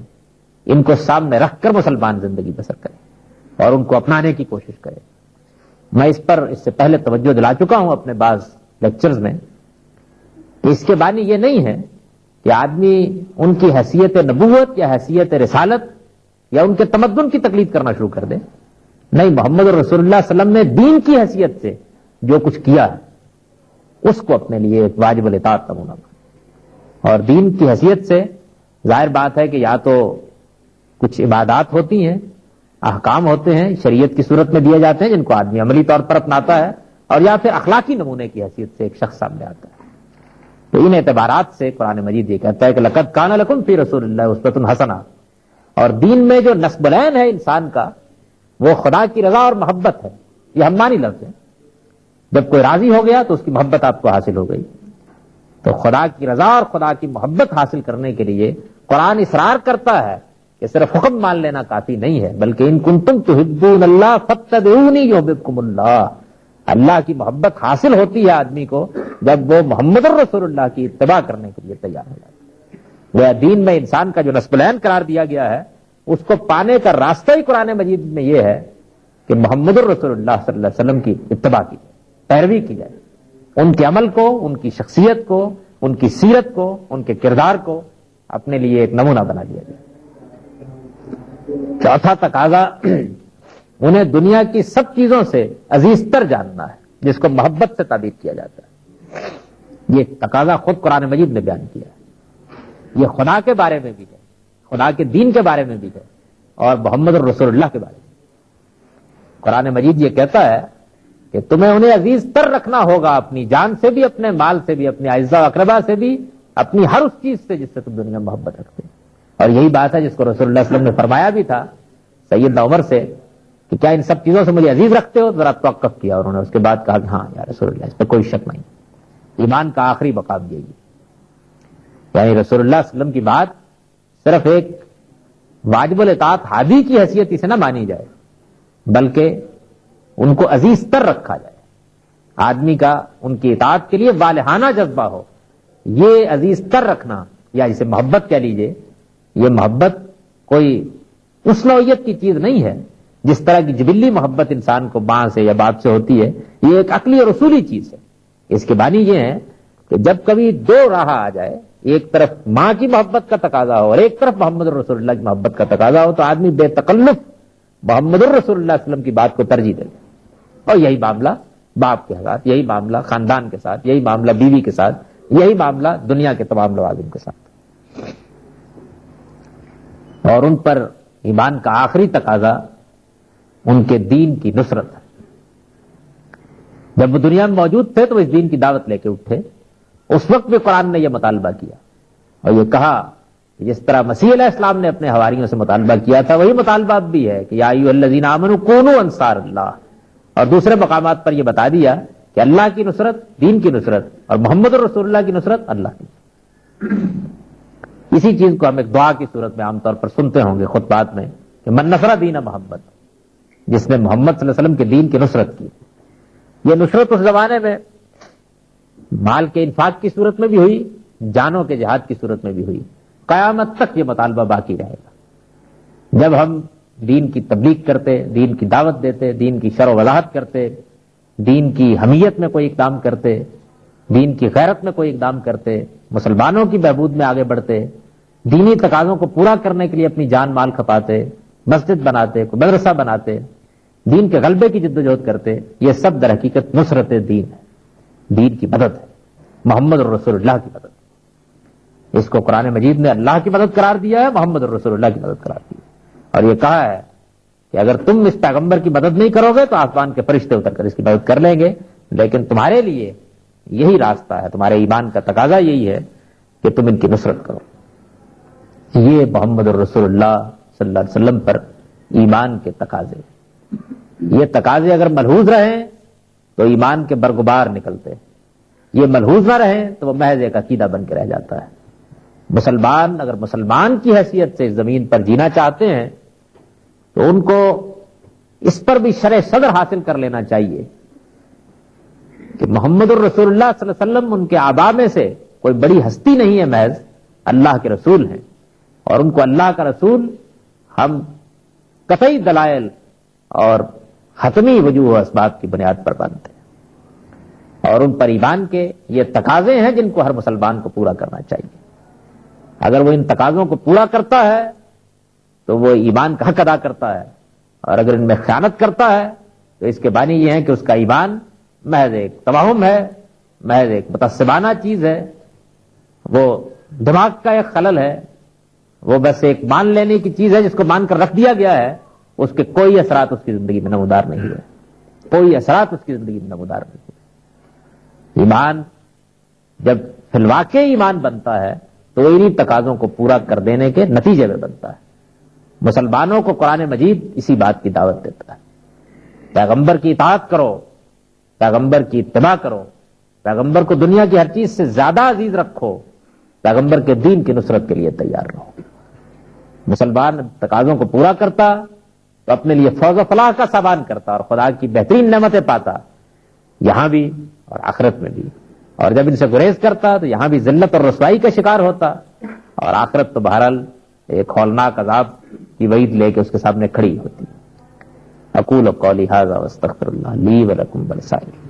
[SPEAKER 1] ان کو سامنے رکھ کر مسلمان زندگی بسر کرے اور ان کو اپنانے کی کوشش کرے۔ میں اس پر اس سے پہلے توجہ دلا چکا ہوں اپنے بعض لیکچرز میں کہ اس کے معنی یہ نہیں ہے کہ آدمی ان کی حیثیت نبوت یا حیثیت رسالت یا ان کے تمدن کی تقلید کرنا شروع کر دے۔ نہیں، محمد رسول اللہ صلی اللہ علیہ وسلم نے دین کی حیثیت سے جو کچھ کیا ہے اس کو اپنے لیے ایک واجب الاطاعت نمونہ بنا، اور دین کی حیثیت سے ظاہر بات ہے کہ یا تو کچھ عبادات ہوتی ہیں، احکام ہوتے ہیں شریعت کی صورت میں دیے جاتے ہیں جن کو آدمی عملی طور پر اپناتا ہے، اور یا پھر اخلاقی نمونے کی حیثیت سے ایک شخص سامنے آتا ہے۔ تو ان اعتبارات سے قرآن مجید یہ کہتا ہے کہ لقد کان لکم فی رسول اللہ اسوۃ حسنہ، اور دین میں جو نصب العین ہے انسان کا وہ خدا کی رضا اور محبت ہے۔ یہ ہمانی لفظ ہے، جب کوئی راضی ہو گیا تو اس کی محبت آپ کو حاصل ہو گئی۔ تو خدا کی رضا اور خدا کی محبت حاصل کرنے کے لیے قرآن اصرار کرتا ہے کہ صرف حکم مان لینا کافی نہیں ہے، بلکہ ان کنتم تحبون اللہ فاتبعونی یحببکم اللہ۔ اللہ کی محبت حاصل ہوتی ہے آدمی کو جب وہ محمد الرسول اللہ کی اتباع کرنے کے لیے تیار ہو جاتا ہے۔ وہ دین میں انسان کا جو نصب العین قرار دیا گیا ہے اس کو پانے کا راستہ ہی قرآن مجید میں یہ ہے کہ محمد الرسول اللہ صلی اللہ علیہ وسلم کی اتباع کی جائے، پیروی کی جائے، ان کے عمل کو، ان کی شخصیت کو، ان کی سیرت کو، ان کے کردار کو اپنے لیے ایک نمونہ بنا لیا جائے۔ چوتھا تقاضا انہیں دنیا کی سب چیزوں سے عزیز تر جاننا ہے، جس کو محبت سے تعبیر کیا جاتا ہے۔ یہ تقاضا خود قرآن مجید نے بیان کیا ہے، یہ خدا کے بارے میں بھی ہے، خدا کے دین کے بارے میں بھی ہے، اور محمد الرسول اللہ کے بارے میں۔ قرآن مجید یہ کہتا ہے کہ تمہیں انہیں عزیز تر رکھنا ہوگا، اپنی جان سے بھی، اپنے مال سے بھی، اپنے اعزاء و اقربا سے بھی، اپنی ہر اس چیز سے جس سے تم دنیا میں محبت رکھتے ہیں۔ اور یہی بات ہے جس کو رسول اللہ صلی اللہ علیہ وسلم نے فرمایا بھی تھا سیدنا عمر سے کہ کیا ان سب چیزوں سے مجھے عزیز رکھتے ہو؟ ذرا توقف کیا اور انہوں نے اس کے بعد کہا کہ ہاں یا رسول اللہ، اس پہ کوئی شک نہیں، ایمان کا آخری مقام یہی ہے۔ یعنی رسول اللہ صلی اللہ علیہ وسلم کی بات صرف ایک واجب الاطاعت ہادی کی حیثیت سے نہ مانی جائے، بلکہ ان کو عزیز تر رکھا جائے، آدمی کا ان کی اطاعت کے لیے والہانہ جذبہ ہو۔ یہ عزیز تر رکھنا یا جسے محبت کہہ لیجئے، یہ محبت کوئی اس نوعیت کی چیز نہیں ہے جس طرح کی جبلی محبت انسان کو ماں سے یا باپ سے ہوتی ہے، یہ ایک عقلی اور اصولی چیز ہے۔ اس کے معنی یہ ہے کہ جب کبھی دو راہ آ جائے، ایک طرف ماں کی محبت کا تقاضا ہو اور ایک طرف محمد الرسول اللہ کی محبت کا تقاضا ہو، تو آدمی بے تکلف محمد الرسول اللہ صلی اللہ علیہ وسلم کی بات کو ترجیح دے، اور یہی معاملہ باپ کے ساتھ، یہی معاملہ خاندان کے ساتھ، یہی معاملہ بیوی کے ساتھ، یہی معاملہ دنیا کے تمام لوازم کے ساتھ۔ اور ان پر ایمان کا آخری تقاضا ان کے دین کی نصرت ہے۔ جب وہ دنیا میں موجود تھے تو وہ اس دین کی دعوت لے کے اٹھے، اس وقت بھی قرآن نے یہ مطالبہ کیا اور یہ کہا کہ جس طرح مسیح علیہ السلام نے اپنے حواریوں سے مطالبہ کیا تھا، وہی مطالبہ اب بھی ہے کہ یا ایھا الذین آمنوا کونوا انصار اللہ، اور دوسرے مقامات پر یہ بتا دیا کہ اللہ کی نصرت، دین کی نصرت، اور محمد الرسول اللہ کی نصرت اللہ کی۔ اسی چیز کو ہم ایک دعا کی صورت میں عام طور پر سنتے ہوں گے خطبات میں کہ من نصر دین محمد، جس نے محمد صلی اللہ علیہ وسلم کے دین کی نصرت کی۔ یہ نصرت اس زمانے میں مال کے انفاق کی صورت میں بھی ہوئی، جانوں کے جہاد کی صورت میں بھی ہوئی، قیامت تک یہ مطالبہ باقی رہے گا۔ جب ہم دین کی تبلیغ کرتے، دین کی دعوت دیتے، دین کی شرح و وضاحت کرتے، دین کی حمیت میں کوئی اقدام کرتے، دین کی غیرت میں کوئی اقدام کرتے، مسلمانوں کی بہبود میں آگے بڑھتے، دینی تقاضوں کو پورا کرنے کے لیے اپنی جان مال کھپاتے، مسجد بناتے، کوئی مدرسہ بناتے، دین کے غلبے کی جدوجہد کرتے، یہ سب در حقیقت نصرت دین ہے، دین کی مدد ہے، محمد الرسول اللہ کی مدد. اس کو قرآن مجید نے اللہ کی مدد قرار دیا ہے، محمد الرسول اللہ کی مدد قرار دی ہے، اور یہ کہا ہے کہ اگر تم اس پیغمبر کی مدد نہیں کرو گے تو آسمان کے فرشتے اتر کر اس کی مدد کر لیں گے، لیکن تمہارے لیے یہی راستہ ہے، تمہارے ایمان کا تقاضا یہی ہے کہ تم ان کی نصرت کرو. یہ محمد الرسول اللہ صلی اللہ علیہ وسلم پر ایمان کے تقاضے، یہ تقاضے اگر ملحوظ رہیں تو ایمان کے برگبار نکلتے، یہ ملحوظ نہ رہیں تو وہ محض ایک عقیدہ بن کے رہ جاتا ہے. مسلمان اگر مسلمان کی حیثیت سے اس زمین پر جینا چاہتے ہیں تو ان کو اس پر بھی شرح صدر حاصل کر لینا چاہیے کہ محمد الرسول اللہ صلی اللہ علیہ وسلم ان کے آباء میں سے کوئی بڑی ہستی نہیں ہے، محض اللہ کے رسول ہیں، اور ان کو اللہ کا رسول ہم قطعی دلائل اور حتمی وجوہ و اسباب کی بنیاد پر مانتے ہیں، اور ان پر ایمان کے یہ تقاضے ہیں جن کو ہر مسلمان کو پورا کرنا چاہیے. اگر وہ ان تقاضوں کو پورا کرتا ہے تو وہ ایمان کا حق ادا کرتا ہے، اور اگر ان میں خیانت کرتا ہے تو اس کے معنی یہ ہے کہ اس کا ایمان محض ایک توہم ہے، محض ایک متعصبانہ چیز ہے، وہ دماغ کا ایک خلل ہے، وہ بس ایک مان لینے کی چیز ہے جس کو مان کر رکھ دیا گیا ہے، اس کے کوئی اثرات اس کی زندگی میں نمودار نہیں ہے، کوئی اثرات اس کی زندگی میں نمودار نہیں ہے. ایمان جب فی الواقع ایمان بنتا ہے تو وہ انہی تقاضوں کو پورا کر دینے کے نتیجے میں بنتا ہے. مسلمانوں کو قرآن مجید اسی بات کی دعوت دیتا ہے، پیغمبر کی اطاعت کرو، پیغمبر کی اتباع کرو، پیغمبر کو دنیا کی ہر چیز سے زیادہ عزیز رکھو، پیغمبر کے دین کی نصرت کے لیے تیار رہو. مسلمان تقاضوں کو پورا کرتا تو اپنے لیے فوز و فلاح کا سامان کرتا اور خدا کی بہترین نعمتیں پاتا، یہاں بھی اور آخرت میں بھی. اور جب ان سے گریز کرتا تو یہاں بھی ذلت اور رسوائی کا شکار ہوتا، اور آخرت تو بہرحال ایک ہولناک عذاب کی وعید لے کے اس کے سامنے کھڑی ہوتی. اقول قولی ھذا واستغفر اللہ لی ولکم ولسائر